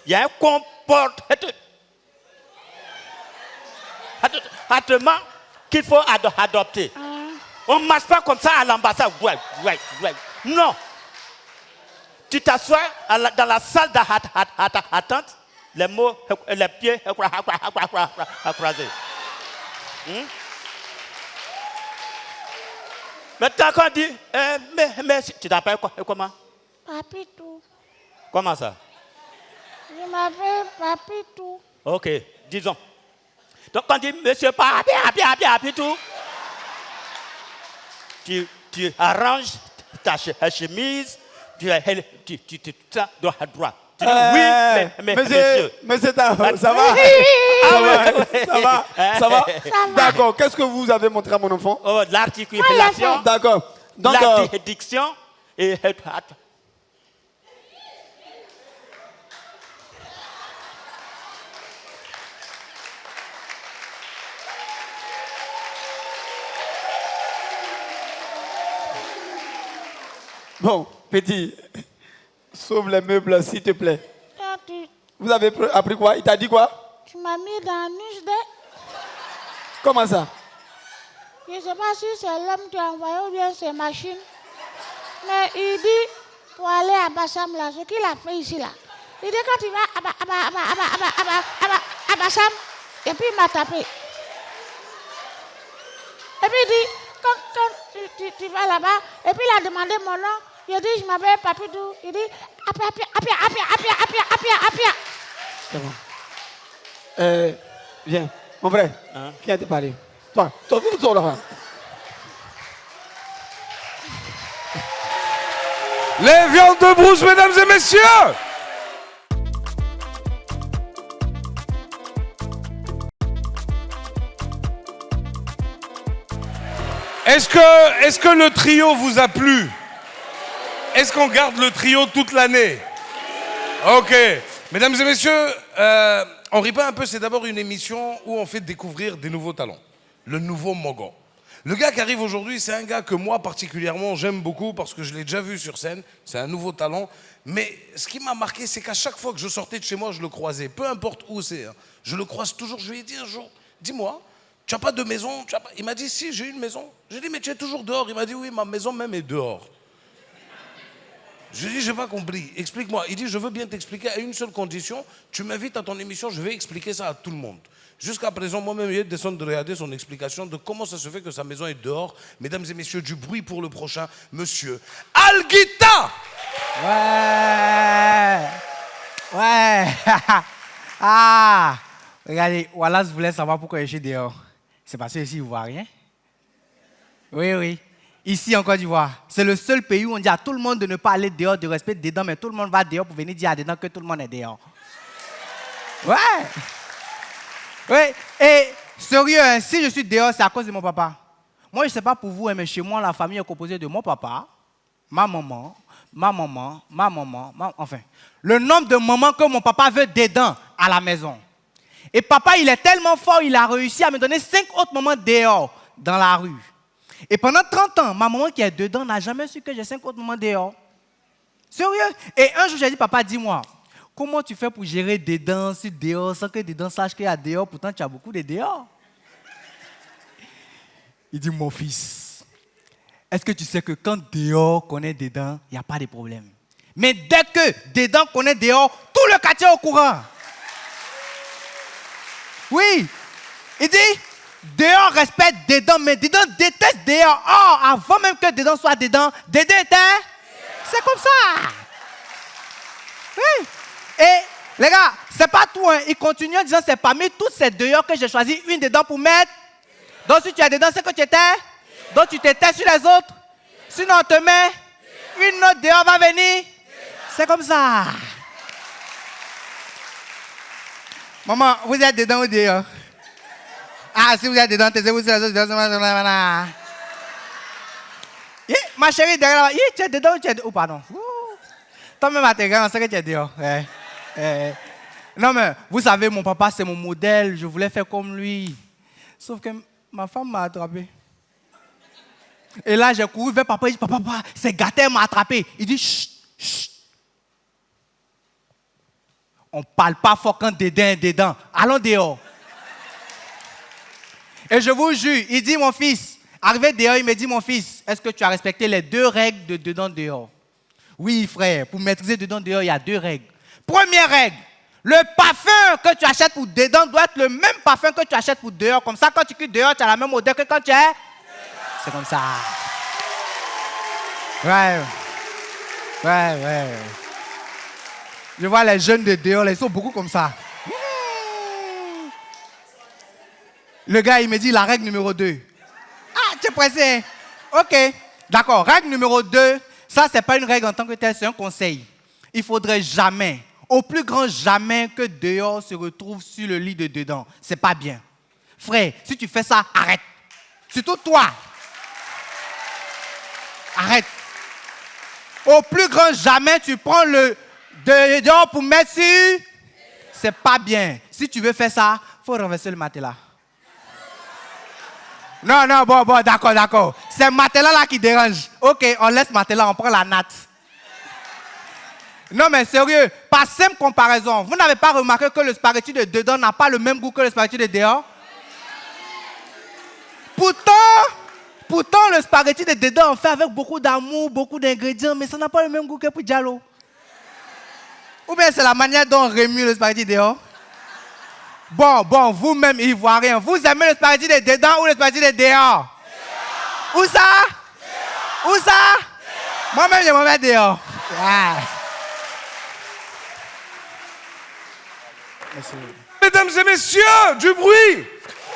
Speaker 2: il y a un comportement qu'il faut adopter. On ne marche pas comme ça à l'ambassade. Ouais. Non. Tu t'assois dans la salle d'attente, les pieds croisés. Maintenant, quand on dit, mais tu t'appelles comment?
Speaker 3: Papitou.
Speaker 2: Comment ça?
Speaker 3: Je m'appelle Papitou.
Speaker 2: Ok, disons. Donc, quand on dit, monsieur Papitou, tu arranges ta chemise, tu dois à droite. Tu dis, oui, mais monsieur.
Speaker 4: Monsieur, ça va? Ça va?
Speaker 3: Ça va.
Speaker 4: D'accord. Qu'est-ce que vous avez montré à mon enfant?
Speaker 2: Oh, l'articulation,
Speaker 4: D'accord. Donc,
Speaker 2: la diction et...
Speaker 4: bon, petit, Sauve les meubles, s'il te plaît.
Speaker 3: Toi, tu,
Speaker 4: Vous avez appris quoi? Il t'a dit quoi?
Speaker 3: tu m'as mis dans Newsday.
Speaker 4: Comment ça?
Speaker 3: Je ne sais pas si c'est l'homme qui a envoyé ou bien c'est machine. Mais il dit, pour aller à Bassam, là, ce qu'il a fait ici, là. Il dit, quand tu vas à Bassam, et puis il m'a tapé. Et puis il dit, quand tu vas là-bas, et puis il a demandé mon nom. Il dit, je m'appelle Papidou. Il dit, Apia.
Speaker 4: C'est bon. Viens. Mon frère, viens te parler. Toi, là.
Speaker 1: Les viandes de brousse, mesdames et messieurs. Est-ce que le trio vous a plu? Est-ce qu'on garde le trio toute l'année? Ok. Mesdames et messieurs, on rit pas un peu, c'est d'abord une émission où on fait découvrir des nouveaux talents. Le nouveau Mogo. Le gars qui arrive aujourd'hui, c'est un gars que moi particulièrement j'aime beaucoup parce que je l'ai déjà vu sur scène. C'est un nouveau talent. Mais ce qui m'a marqué, c'est qu'à chaque fois que je sortais de chez moi, je le croisais. Peu importe où c'est. Je le croise toujours. Je lui ai dit un jour, dis-moi, tu n'as pas de maison? Il m'a dit, si, j'ai une maison. J'ai dit, mais tu es toujours dehors. Il m'a dit, oui, ma maison même est dehors. Je lui ai dit, je n'ai pas compris. Explique-moi. Il dit, je veux bien t'expliquer à une seule condition. Tu m'invites à ton émission, je vais expliquer ça à tout le monde. Jusqu'à présent, moi-même, il est descendu de regarder son explication de comment ça se fait que sa maison est dehors. Mesdames et messieurs, du bruit pour le prochain, monsieur Alguita.
Speaker 5: Ouais. Ah. Regardez, Wallace voulait savoir pourquoi je suis dehors. C'est parce que ici, il ne voit rien. Oui. Ici, en Côte d'Ivoire, c'est le seul pays où on dit à tout le monde de ne pas aller dehors, de rester dedans, mais tout le monde va dehors pour venir dire à dedans que tout le monde est dehors. Ouais. Oui, et sérieux, hein, si je suis dehors, c'est à cause de mon papa. Moi, je ne sais pas pour vous, mais chez moi, la famille est composée de mon papa, ma maman, enfin, le nombre de mamans que mon papa veut dedans à la maison. Et papa, il est tellement fort, il a réussi à me donner 5 autres mamans dehors, dans la rue. Et pendant 30 ans, ma maman qui est dedans n'a jamais su que j'ai 5 autres mamans dehors. Sérieux? Et un jour, j'ai dit, papa, dis-moi, comment tu fais pour gérer des dents, si dehors, sans que des dents sachent qu'il y a dehors, pourtant tu as beaucoup de dehors? Il dit, mon fils, est-ce que tu sais que quand dehors connaît des dents, il n'y a pas de problème. Mais dès que des dents connaît dehors, tout le quartier est au courant. Oui, il dit, dehors respecte des dents, mais des dents détestent dehors. Oh, avant même que des dents soient des dents, des dents étaient. C'est comme ça. Oui. Et les gars, c'est pas tout. Hein. Il continue en disant, c'est parmi toutes ces dehors que j'ai choisi une dedans pour mettre. Donc si tu as dedans, c'est que tu étais. Donc tu t'étais sur les autres. Sinon on te met. Une autre dehors va venir. C'est comme ça. Maman, vous êtes dedans ou dehors? Ah, si vous êtes dedans, taisez-vous sur les autres dehors. Ma chérie, derrière là, tu es dedans ou tu es dehors? Oh, pardon. Toi-même à tes gars, on sait que tu es dehors. Non, mais vous savez, mon papa, c'est mon modèle. Je voulais faire comme lui. Sauf que ma femme m'a attrapé. Et là, j'ai couru vers papa. Il dit, papa, c'est gâté, elle m'a attrapé. Il dit, chut, chut. On ne parle pas fort quand dedans est dedans. Allons dehors. Et je vous jure, il dit, mon fils, arrivé dehors, il me dit, mon fils, est-ce que tu as respecté les 2 règles de dedans dehors? Oui, frère, pour maîtriser dedans dehors, il y a 2 règles. Première règle, le parfum que tu achètes pour dedans doit être le même parfum que tu achètes pour dehors. Comme ça, quand tu quittes dehors, tu as la même odeur que quand tu es. C'est comme ça. Ouais. Je vois les jeunes de dehors, ils sont beaucoup comme ça. Le gars, il me dit la règle numéro 2. Ah, tu es pressé. Ok, d'accord. Règle numéro 2, ça, ce n'est pas une règle en tant que telle, c'est un conseil. Il ne faudrait jamais, au plus grand jamais, que dehors se retrouve sur le lit de dedans. Ce n'est pas bien. Frère, si tu fais ça, arrête. Surtout toi. Arrête. Au plus grand jamais, tu prends le dehors pour mettre sur. C'est pas bien. Si tu veux faire ça, il faut renverser le matelas. Non, bon, d'accord. C'est matelas là qui dérange. Ok, on laisse matelas, on prend la natte. Non, mais sérieux, par simple comparaison, vous n'avez pas remarqué que le spaghetti de dedans n'a pas le même goût que le spaghetti de dehors? Pourtant, le spaghetti de dedans, on fait avec beaucoup d'amour, beaucoup d'ingrédients, mais ça n'a pas le même goût que pour Diallo. Ou bien c'est la manière dont on remue le spaghetti dehors? Bon, vous-même, Ivoiriens, vous aimez le spaghetti de dedans ou le spaghetti de dehors? Où ça? Où ça? Moi-même, je m'en mets dehors. Ah.
Speaker 1: Mesdames et messieurs, du bruit.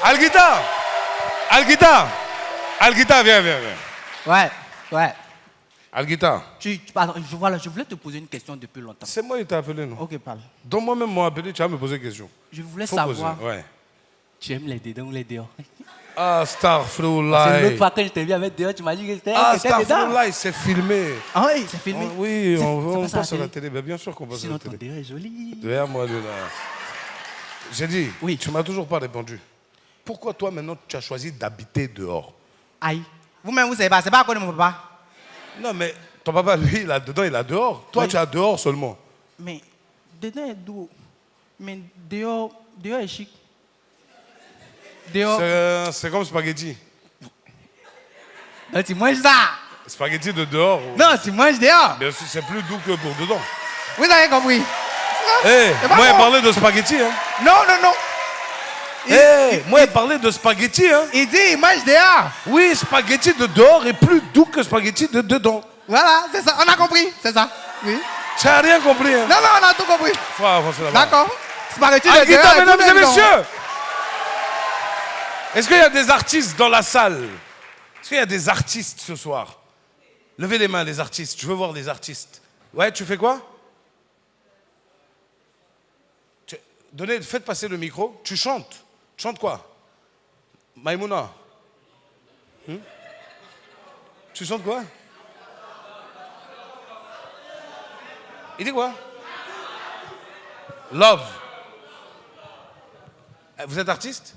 Speaker 1: Alguita, viens.
Speaker 5: Ouais.
Speaker 1: Alguita,
Speaker 5: Pardon, je voulais te poser une question depuis longtemps.
Speaker 1: c'est moi qui t'ai appelé, non?
Speaker 5: Ok, parle.
Speaker 1: Donc moi-même m'ont appelé, tu vas me poser une question.
Speaker 5: Je voulais
Speaker 1: Faut
Speaker 5: savoir,
Speaker 1: poser, ouais.
Speaker 5: tu aimes les dedans ou les dehors?
Speaker 1: Ah,
Speaker 5: C'est
Speaker 1: Astaghfirullah.
Speaker 5: l'autre fois que je t'ai vu avec dehors, tu m'as dit que c'était dedans.
Speaker 1: Astaghfirullah, c'est filmé.
Speaker 5: Ah oui, c'est filmé.
Speaker 1: Oui, on
Speaker 5: passe à la
Speaker 1: passe à la
Speaker 5: télé.
Speaker 1: télé. Ben, bien sûr qu'on passe à
Speaker 5: Sinon,
Speaker 1: la
Speaker 5: ton
Speaker 1: télé.
Speaker 5: dehors est joli.
Speaker 1: Derrière moi, de là. J'ai dit,
Speaker 5: Oui.
Speaker 1: tu m'as toujours pas répondu. Pourquoi toi, maintenant, tu as choisi d'habiter dehors?
Speaker 5: Aïe. Vous-même, vous savez pas, c'est pas à cause de mon papa.
Speaker 1: Non, mais ton papa, lui, il a dedans, il a dehors. Toi,
Speaker 5: Oui.
Speaker 1: tu as dehors seulement.
Speaker 5: Mais dedans est doux. Mais dehors est chic. Dehors.
Speaker 1: C'est comme spaghetti.
Speaker 5: Non, tu manges ça.
Speaker 1: Spaghetti de dehors.
Speaker 5: Non, tu manges dehors.
Speaker 1: Bien sûr, c'est plus doux que pour dedans.
Speaker 5: Vous avez compris?
Speaker 1: Hé,
Speaker 5: C'est pas
Speaker 1: moi, il
Speaker 5: bon.
Speaker 1: parlait de spaghetti, hein.
Speaker 5: Non.
Speaker 1: Hé, moi, il parlait de spaghetti, hein.
Speaker 5: Il dit, il mange dehors.
Speaker 1: Oui, spaghetti de dehors est plus doux que spaghetti de dedans.
Speaker 5: Voilà, c'est ça. On a compris, c'est ça. Oui.
Speaker 1: Tu n'as rien compris, hein.
Speaker 5: Non, on a tout compris.
Speaker 1: Faut avancer là-bas.
Speaker 5: D'accord. Spaghetti de
Speaker 1: Alguita,
Speaker 5: dehors. est
Speaker 1: mesdames
Speaker 5: tout
Speaker 1: et
Speaker 5: dedans.
Speaker 1: messieurs. Est-ce qu'il y a des artistes dans la salle? Est-ce qu'il y a des artistes ce soir? Levez les mains, les artistes. Je veux voir les artistes. Ouais, tu fais quoi? Faites passer le micro. Tu chantes. Tu chantes quoi? Maïmouna. Tu chantes quoi? Il dit quoi? Love. Vous êtes artiste?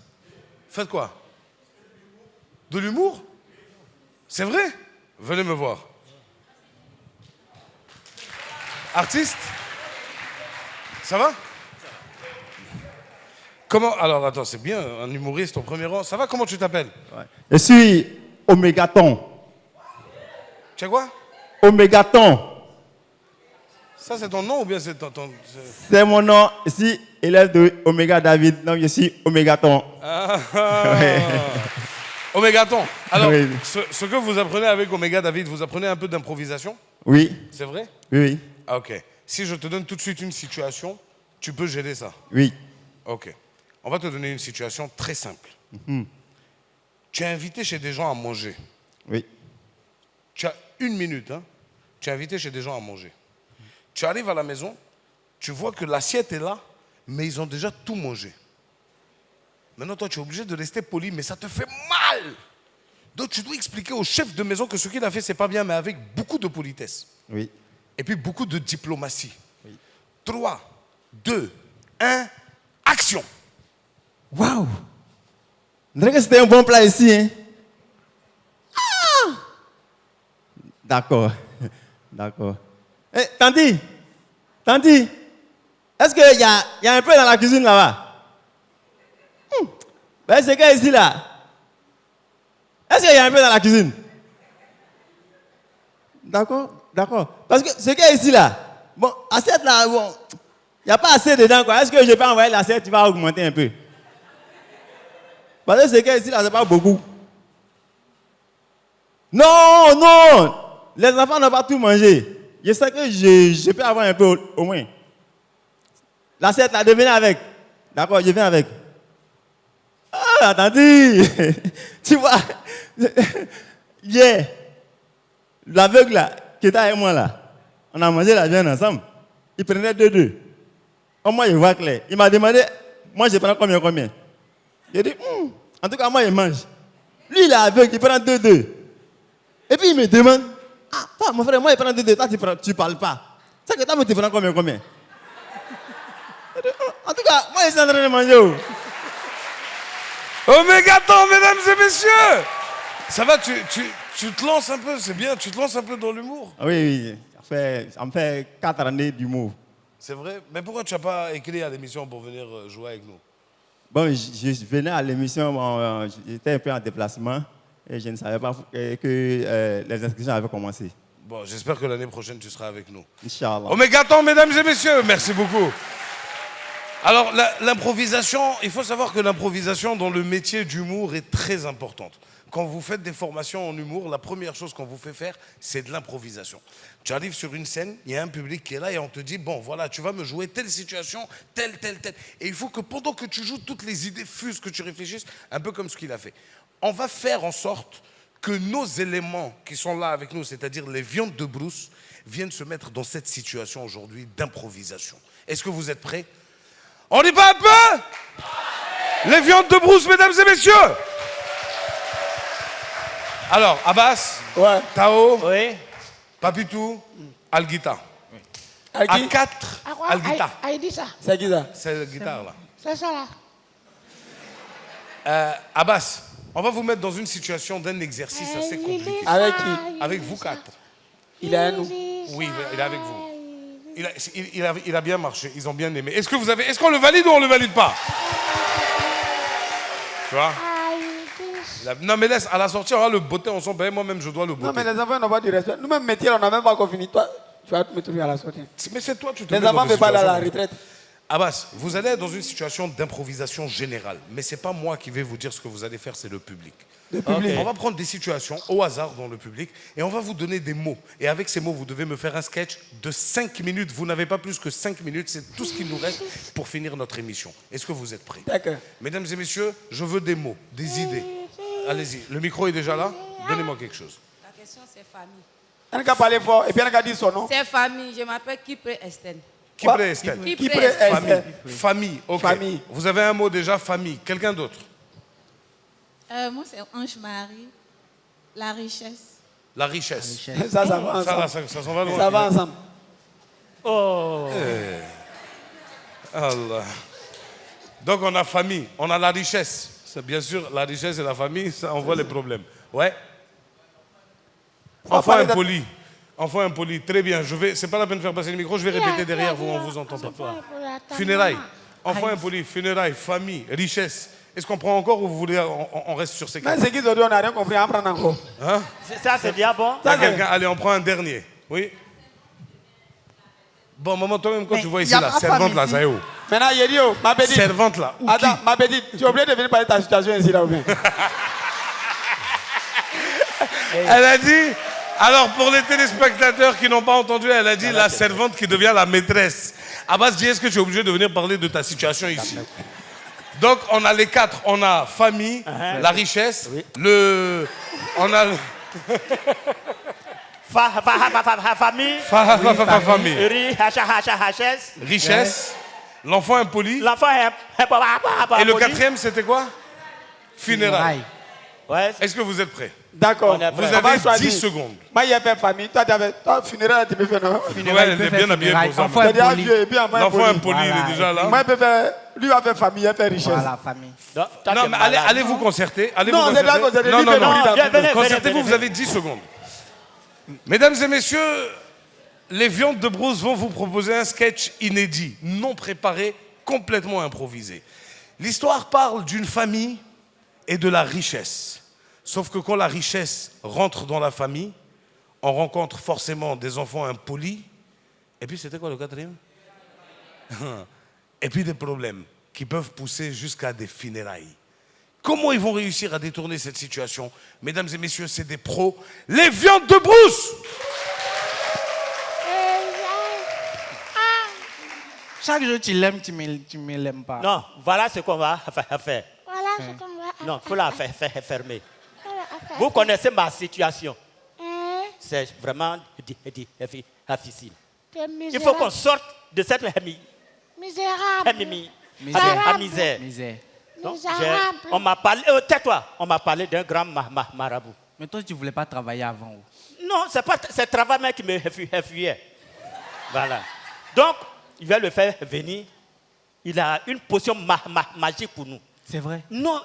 Speaker 1: Faites quoi? De l'humour? C'est vrai? Venez me voir. Artiste? Ça va? Comment? Alors attends, c'est bien, un humoriste au premier rang. Ça va? Comment tu t'appelles?
Speaker 6: Je suis Omégaton.
Speaker 1: Tu as quoi?
Speaker 6: Omégaton.
Speaker 1: Ça c'est ton nom ou bien c'est
Speaker 6: C'est mon nom. Je suis élève de Oméga David. Donc je suis Omégaton.
Speaker 1: Omégaton. Alors,
Speaker 6: Oui.
Speaker 1: ce que vous apprenez avec Oméga David, vous apprenez un peu d'improvisation?
Speaker 6: Oui,
Speaker 1: C'est vrai?
Speaker 6: oui,
Speaker 1: Ah, ok. Si je te donne tout de suite une situation, tu peux gérer ça.
Speaker 6: oui.
Speaker 1: Ok. On va te donner une situation très simple. Tu es invité chez des gens à manger.
Speaker 6: Oui,
Speaker 1: Tu as 1 minute, hein? Tu es invité chez des gens à manger. Tu arrives à la maison, tu vois que l'assiette est là, mais ils ont déjà tout mangé. Maintenant, toi, tu es obligé de rester poli, mais ça te fait mal. Donc, tu dois expliquer au chef de maison que ce qu'il a fait, c'est pas bien, mais avec beaucoup de politesse.
Speaker 6: oui.
Speaker 1: Et puis, beaucoup de diplomatie. 3, 2, 1, action!
Speaker 6: Waouh! On dirait que c'était un bon plat ici, hein? Ah! D'accord, d'accord. Eh, Tanti, est-ce qu'il y a un peu dans la cuisine là-bas? Ben, c'est quoi ici là? Est-ce qu'il y a un peu dans la cuisine? D'accord. Parce que ce qu'il y a ici là, bon, assiette là, bon, il n'y a pas assez dedans quoi. Est-ce que je peux envoyer l'assiette, tu vas augmenter un peu? Parce que ce qu'il y a ici là, c'est pas beaucoup. Non! Les enfants n'ont pas tout mangé. Je sais que je peux avoir un peu au moins. L'assiette là, devenez avec. D'accord, je viens avec. Ah, attendez! Tu vois, hier, l'aveugle là, qui était avec moi là, on a mangé la viande ensemble. Il prenait 2. Moi, je vois clair. Il m'a demandé, moi, je prends combien? J'ai dit, en tout cas, moi, je mange. Lui, il est aveugle, il prend 2. Et puis, il me demande, ah, toi, mon frère, moi, il prend 2. Toi, tu parles pas. C'est que toi, tu prends combien? En tout cas, moi, je suis en train de manger.
Speaker 1: Omégaton, mesdames et messieurs! Ça va, tu te lances un peu, c'est bien, tu te lances un peu dans l'humour.
Speaker 6: Oui, me fait 4 années d'humour.
Speaker 1: C'est vrai? Mais pourquoi tu n'as pas écrit à l'émission pour venir jouer avec nous?
Speaker 6: Bon, je venais à l'émission, bon, j'étais un peu en déplacement et je ne savais pas que les inscriptions avaient commencé.
Speaker 1: Bon, j'espère que l'année prochaine, tu seras avec nous.
Speaker 6: Inch'Allah.
Speaker 1: Omégaton, mesdames et messieurs, merci beaucoup. Alors, l'improvisation, il faut savoir que l'improvisation dans le métier d'humour est très importante. Quand vous faites des formations en humour, la première chose qu'on vous fait faire, c'est de l'improvisation. Tu arrives sur une scène, il y a un public qui est là et on te dit, bon, voilà, tu vas me jouer telle situation, telle. Et il faut que pendant que tu joues, toutes les idées fusent, que tu réfléchisses, un peu comme ce qu'il a fait. On va faire en sorte que nos éléments qui sont là avec nous, c'est-à-dire les viandes de brousse, viennent se mettre dans cette situation aujourd'hui d'improvisation. Est-ce que vous êtes prêts? On y va un peu? Les viandes de brousse, mesdames et messieurs. Alors, Abbas,
Speaker 4: Ouais.
Speaker 1: Tao,
Speaker 2: Oui.
Speaker 1: Papitou, Alguita.
Speaker 4: À
Speaker 1: À
Speaker 4: qui?
Speaker 1: 4,
Speaker 3: À quoi?
Speaker 1: Alguita.
Speaker 3: Ah, il dit ça.
Speaker 4: C'est qui ça?
Speaker 1: C'est la guitare là.
Speaker 3: C'est ça là.
Speaker 1: Abbas, on va vous mettre dans une situation d'un exercice assez compliqué.
Speaker 4: Avec qui?
Speaker 1: Avec vous 4.
Speaker 4: Il est à nous.
Speaker 1: Oui, il est avec vous. Il a bien marché, ils ont bien aimé. Est-ce qu'on le valide ou on le valide pas? Tu vois? Non mais laisse, à la sortie, on va le botter ensemble. Moi-même, je dois le botter.
Speaker 4: Non, mais les enfants n'ont pas du respect. Nous-mêmes, métier, on n'a même pas encore fini. Toi, tu vas me trouver à la sortie.
Speaker 1: Mais c'est toi, tu te
Speaker 4: Les
Speaker 1: mets dans
Speaker 4: enfants ne
Speaker 1: des
Speaker 4: peuvent pas aller à la
Speaker 1: situations.
Speaker 4: retraite.
Speaker 1: Abbas, vous allez être dans une situation d'improvisation générale. Mais ce n'est pas moi qui vais vous dire ce que vous allez faire, c'est le public.
Speaker 4: Le public.
Speaker 1: On va prendre des situations au hasard dans le public et on va vous donner des mots. Et avec ces mots, vous devez me faire un sketch de 5 minutes. Vous n'avez pas plus que 5 minutes. C'est tout ce qu'il nous reste pour finir notre émission. Est-ce que vous êtes prêts?
Speaker 4: D'accord.
Speaker 1: Mesdames et messieurs, je veux des mots, des idées. Allez-y. Le micro est déjà là. Donnez-moi quelque chose.
Speaker 7: La question, c'est famille.
Speaker 4: On n'a qu'à parler fort et puis on n'a qu'à dire son nom.
Speaker 7: C'est famille. Je m'appelle Kipré Estelle.
Speaker 1: Qui prête Estelle?
Speaker 4: Qui prête
Speaker 1: Famille. Famille. Ok.
Speaker 4: Famille.
Speaker 1: Vous avez un mot déjà, famille. Quelqu'un d'autre?
Speaker 8: Moi, c'est Ange-Marie. La richesse.
Speaker 1: La richesse.
Speaker 4: Ça va
Speaker 1: Ça, là,
Speaker 4: ensemble.
Speaker 1: ça s'en va loin.
Speaker 4: Ça va ensemble.
Speaker 2: Oh.
Speaker 1: Allah. Donc on a famille, on a la richesse. C'est bien sûr, la richesse et la famille, ça envoie les problèmes. Ouais. Enfant
Speaker 4: parler de-
Speaker 1: impoli. Enfant impoli, très bien. C'est pas la peine de faire passer le micro, je vais répéter derrière vous, on vous entend pas. Funérailles. Enfant impoli, funérailles, famille, richesse. Est-ce qu'on prend encore ou vous voulez on reste sur ces
Speaker 4: Mais
Speaker 1: quatre?
Speaker 4: c'est qu'ils ont dit, on n'a rien compris. On prend encore.
Speaker 1: Hein?
Speaker 2: Ça, c'est bien bon.
Speaker 1: Il y a quelqu'un, allez, on prend un dernier. Oui. Bon, maman, toi-même, quand
Speaker 5: Mais
Speaker 1: tu vois
Speaker 5: y
Speaker 1: ici
Speaker 5: a
Speaker 1: la
Speaker 5: pas
Speaker 1: servante
Speaker 5: famille
Speaker 1: là,
Speaker 5: ici.
Speaker 1: ça est où?
Speaker 4: Maintenant, il dit, oh, ma petite.
Speaker 1: Servante là. Ou
Speaker 4: Attends, ma petite, tu es obligé de venir parler de ta situation ici, là, ou bien?
Speaker 1: Elle a dit, alors pour les téléspectateurs qui n'ont pas entendu, elle a dit la servante qui devient la maîtresse. Abbas dit, est-ce que tu es obligé de venir parler de ta situation ici? Donc on a les quatre, on a famille, la richesse, on a
Speaker 2: Famille.
Speaker 1: famille, richesse, l'enfant impoli,
Speaker 2: L'enfant est
Speaker 1: et le quatrième c'était quoi? Funérailles.
Speaker 2: Ouais.
Speaker 1: Est-ce que vous êtes prêts?
Speaker 4: D'accord.
Speaker 2: On est
Speaker 1: Vous
Speaker 2: prêt.
Speaker 4: On va
Speaker 1: avez
Speaker 4: choisir.
Speaker 1: 10 secondes.
Speaker 4: Moi, il y a fait famille. Toi, funéraire, tu peux faire non?
Speaker 1: Ouais, elle est bien habillée pour ça.
Speaker 5: Enfant
Speaker 4: C'est déjà
Speaker 5: impoli.
Speaker 4: vieux et puis enfant
Speaker 1: L'enfant
Speaker 4: impoli.
Speaker 1: impoli, il est
Speaker 5: Voilà.
Speaker 1: déjà là.
Speaker 4: Moi, il peut faire. Lui va faire famille, il va faire richesse.
Speaker 5: Voilà, famille.
Speaker 2: Donc, toi,
Speaker 1: Non,
Speaker 2: t'es
Speaker 1: mais
Speaker 2: malade.
Speaker 1: allez vous concerter. Allez
Speaker 4: Non,
Speaker 1: vous
Speaker 4: on est
Speaker 1: concerter.
Speaker 4: d'accord, c'est
Speaker 1: Non,
Speaker 4: lui
Speaker 1: non,
Speaker 4: qui
Speaker 1: non.
Speaker 4: est
Speaker 2: Viens, venez,
Speaker 1: Concertez-vous,
Speaker 2: venez,
Speaker 1: vous avez 10 secondes. Mesdames et messieurs, les viandes de brousse vont vous proposer un sketch inédit, non préparé, complètement improvisé. L'histoire parle d'une famille et de la richesse. Sauf que quand la richesse rentre dans la famille, on rencontre forcément des enfants impolis. Et puis c'était quoi le quatrième? Et puis des problèmes qui peuvent pousser jusqu'à des funérailles. Comment ils vont réussir à détourner cette situation? Mesdames et messieurs, c'est des pros. Les viandes de brousse!
Speaker 5: Chaque jour, tu l'aimes, tu me l'aimes pas.
Speaker 2: Non, voilà ce qu'on va faire.
Speaker 3: Voilà ce qu'on va
Speaker 2: Non, il faut la faire fermer.
Speaker 3: faire.
Speaker 2: Vous connaissez ma situation.
Speaker 3: Hein?
Speaker 2: C'est vraiment difficile.
Speaker 3: T'es
Speaker 2: Il faut qu'on
Speaker 3: misérable.
Speaker 2: sorte de cette
Speaker 3: Misérable.
Speaker 2: misère.
Speaker 5: Misère.
Speaker 2: Donc,
Speaker 3: Misérable.
Speaker 2: on m'a parlé, tais-toi, on m'a parlé d'un grand marabout.
Speaker 5: Mais toi, tu voulais pas travailler avant.
Speaker 2: Non, c'est le travail même qui me fuyait. Voilà. Donc, il va le faire venir. Il a une potion magique pour nous.
Speaker 5: C'est vrai.
Speaker 2: Non,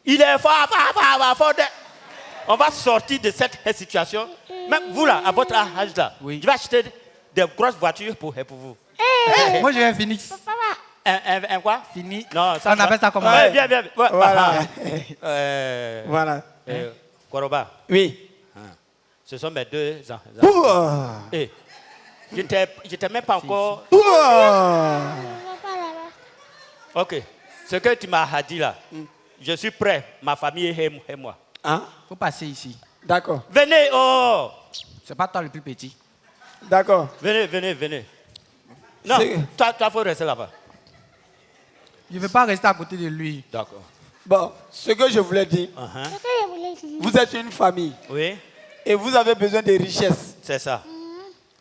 Speaker 2: il est fort. On va sortir de cette situation. Même vous là, à votre âge là,
Speaker 5: Oui.
Speaker 2: je vais acheter des grosses voitures pour vous.
Speaker 5: Moi, je vais à Phoenix.
Speaker 3: Papa,
Speaker 2: Un quoi?
Speaker 5: Fini.
Speaker 2: Non, ça
Speaker 5: On appelle ça comment?
Speaker 2: Ouais, viens. Ouais,
Speaker 4: Voilà.
Speaker 2: voilà.
Speaker 4: Voilà.
Speaker 2: Koroba,
Speaker 4: Oui.
Speaker 2: ce sont mes 2 ans.
Speaker 4: Ouah.
Speaker 2: Eh, j'étais même pas encore.
Speaker 4: Ouah.
Speaker 3: papa là-bas.
Speaker 2: Ok. Ce que tu m'as dit là, je suis prêt, ma famille et moi.
Speaker 4: Hein?
Speaker 5: Faut passer ici.
Speaker 4: D'accord.
Speaker 2: Venez, oh!
Speaker 5: C'est pas toi le plus petit.
Speaker 4: D'accord.
Speaker 2: Venez. Non,
Speaker 4: C'est-
Speaker 2: toi, faut rester là-bas.
Speaker 5: Je ne veux pas rester à côté de lui.
Speaker 2: D'accord.
Speaker 4: Bon, ce que je voulais dire,
Speaker 2: Uh-huh.
Speaker 3: C'est que je voulais dire.
Speaker 4: vous êtes une famille
Speaker 2: Oui,
Speaker 4: et vous avez besoin de richesse.
Speaker 2: c'est ça.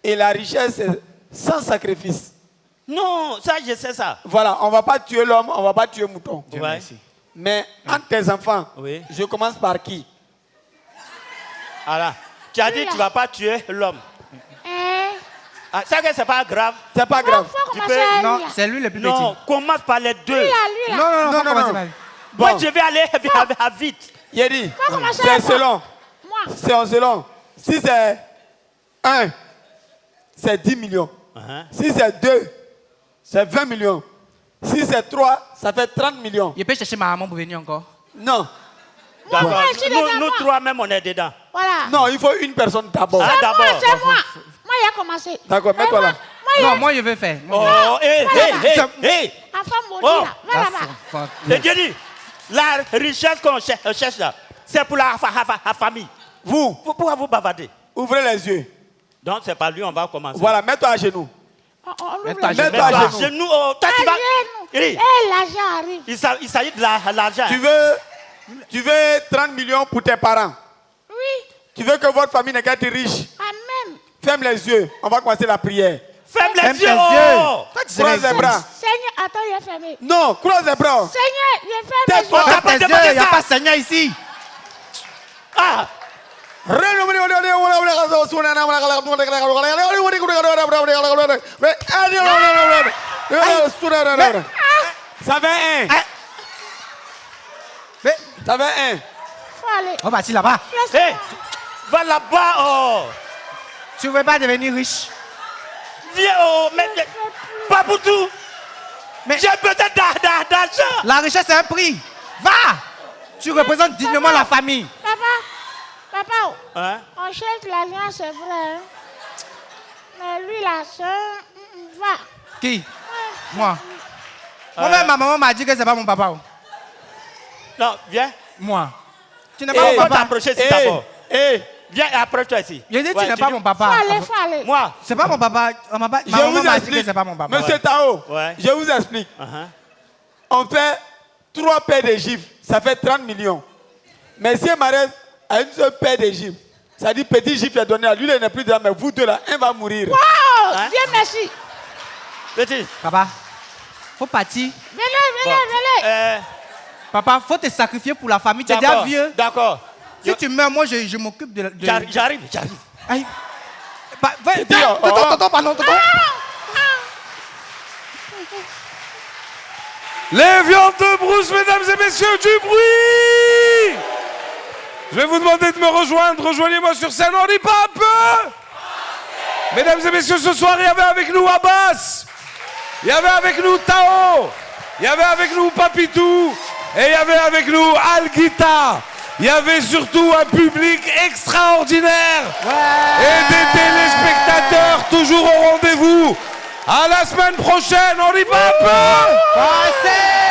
Speaker 4: Et la richesse, c'est sans sacrifice.
Speaker 2: Non, ça, je sais ça.
Speaker 4: Voilà, on ne va pas tuer l'homme, on ne va pas tuer le mouton.
Speaker 5: Dieu
Speaker 2: Ouais.
Speaker 5: merci.
Speaker 4: Mais entre tes enfants,
Speaker 2: Oui.
Speaker 4: je commence par qui?
Speaker 2: Alors, tu as dit que tu ne vas pas tuer l'homme.
Speaker 3: Hein?
Speaker 2: Ah, ça, que c'est pas grave.
Speaker 4: C'est pas grave.
Speaker 3: Faut
Speaker 2: Tu
Speaker 3: commencer
Speaker 2: peux-
Speaker 3: à
Speaker 5: Non,
Speaker 3: lui, là.
Speaker 5: c'est lui le plus
Speaker 2: Non,
Speaker 5: petit.
Speaker 2: commence par les 2.
Speaker 3: Lui, là.
Speaker 5: Non,
Speaker 4: Non,
Speaker 5: faut
Speaker 4: non,
Speaker 5: commencer
Speaker 4: non.
Speaker 5: par lui.
Speaker 4: Bon,
Speaker 2: Moi, je vais aller à vite.
Speaker 4: il a dit,
Speaker 3: Faut commencer
Speaker 4: c'est
Speaker 3: à moi.
Speaker 4: selon.
Speaker 3: Moi.
Speaker 4: C'est en selon. Si c'est 1, c'est 10 millions.
Speaker 2: Uh-huh.
Speaker 4: Si c'est 2, c'est 20 millions. Si c'est 3, ça fait 30 millions.
Speaker 5: Je peux chercher ma maman pour venir encore.
Speaker 4: Non,
Speaker 2: D'accord.
Speaker 3: moi, je suis dedans,
Speaker 2: Nous
Speaker 3: moi.
Speaker 2: 3 même, on est dedans.
Speaker 3: Voilà.
Speaker 4: non, il faut une personne d'abord.
Speaker 2: Ah, d'abord.
Speaker 3: C'est moi. Moi, il a commencé.
Speaker 4: D'accord, mets-toi là.
Speaker 5: Non, moi je vais faire.
Speaker 2: Oh, hé.
Speaker 3: Enfant maudit,
Speaker 2: Oh.
Speaker 3: là. Va là-bas.
Speaker 5: Fuck.
Speaker 2: Le Dieu dit, la richesse qu'on cherche là, c'est pour la famille.
Speaker 4: Vous,
Speaker 2: Pourquoi vous bavardez?
Speaker 4: ouvrez les yeux.
Speaker 2: Donc, c'est pas lui, on va commencer.
Speaker 4: Voilà, mets-toi à genoux.
Speaker 3: On ouvre
Speaker 5: Mets-toi
Speaker 3: les
Speaker 5: à
Speaker 3: yeux.
Speaker 4: Mets-toi à
Speaker 2: Mets-toi à
Speaker 4: genoux.
Speaker 2: genoux. Oh, toi, tu vas. Iri,
Speaker 3: Eh, l'argent arrive.
Speaker 2: il s'agit de l'argent.
Speaker 4: Tu veux 30 millions pour tes parents.
Speaker 3: Oui.
Speaker 4: Tu veux que votre famille n'ait qu'à être riche.
Speaker 3: Amen.
Speaker 4: Ferme les yeux. On va commencer la prière.
Speaker 2: Ferme
Speaker 5: Ferme
Speaker 2: les
Speaker 5: tes
Speaker 2: yeux.
Speaker 5: yeux.
Speaker 2: Oh.
Speaker 5: Toi, tu
Speaker 4: Croise
Speaker 5: serais
Speaker 4: les bras.
Speaker 3: Seigneur, attends, il est fermé.
Speaker 4: Non, croise les bras.
Speaker 3: Seigneur, il est fermé.
Speaker 4: Tais-toi.
Speaker 2: On t'a pas
Speaker 5: Ferme tes
Speaker 2: demandé
Speaker 5: yeux, il n'y a
Speaker 2: ça.
Speaker 5: pas Seigneur ici.
Speaker 2: Ah,
Speaker 4: Ça fait un.
Speaker 5: Mais,
Speaker 4: Ça fait un.
Speaker 3: Faut aller.
Speaker 5: on va partir là-bas.
Speaker 2: hé, va là-bas. Oh.
Speaker 5: Tu ne veux pas devenir riche.
Speaker 2: Viens, oh, mais pas pour tout.
Speaker 5: Mais-
Speaker 2: J'ai besoin d'argent.
Speaker 5: La richesse, c'est un prix. Va. Tu représentes dignement la famille.
Speaker 3: Papa, oh,
Speaker 2: Hein?
Speaker 3: on cherche l'argent, c'est vrai. Hein? Mais lui, là, c'est va.
Speaker 5: Qui? Moi. Moi-même, ma maman m'a dit que c'est pas mon papa.
Speaker 2: Non, viens.
Speaker 5: Moi. Tu n'es
Speaker 2: Il
Speaker 5: pas
Speaker 2: faut
Speaker 5: mon papa.
Speaker 2: t'approcher ici d'abord.
Speaker 4: Hey,
Speaker 2: Viens et approche-toi ici.
Speaker 5: Je dis que
Speaker 2: Ouais,
Speaker 5: tu n'es pas mon papa.
Speaker 3: Faut aller.
Speaker 2: Moi.
Speaker 5: C'est pas mon papa. Ma
Speaker 4: je
Speaker 5: maman
Speaker 4: vous
Speaker 5: m'a dit que
Speaker 4: explique.
Speaker 5: c'est pas mon papa.
Speaker 4: Monsieur Tao,
Speaker 2: Ouais.
Speaker 4: je vous explique.
Speaker 2: Uh-huh.
Speaker 4: On fait 3 paires de gifles, ça fait 30 millions. Mais si un mariage a une seule paire de gifles, ça dit petit gifle est donné à lui, il n'est plus dedans, mais vous deux là, un va mourir.
Speaker 3: Oh,
Speaker 2: Hein?
Speaker 3: Dieu merci.
Speaker 2: Petit.
Speaker 5: Papa, faut partir.
Speaker 3: Venez.
Speaker 5: Papa, faut te sacrifier pour la famille. Tu es déjà
Speaker 2: D'accord.
Speaker 5: vieux.
Speaker 2: D'accord.
Speaker 5: Si tu meurs, moi, je m'occupe de...
Speaker 2: J'arrive.
Speaker 5: Aïe. Va,
Speaker 4: dit, oh.
Speaker 5: tonton.
Speaker 1: Les viandes de brousse, mesdames et messieurs, du bruit! Je vais vous demander de me rejoindre. Rejoignez-moi sur scène, on dit pas un peu? Mesdames et messieurs, ce soir, il y avait avec nous Abbas. Il y avait avec nous Tao. Il y avait avec nous Papitou. Et il y avait avec nous Alguita. Il y avait surtout un public extraordinaire. Et des téléspectateurs toujours au rendez-vous. À la semaine prochaine, on dit pas un peu?
Speaker 5: Passez.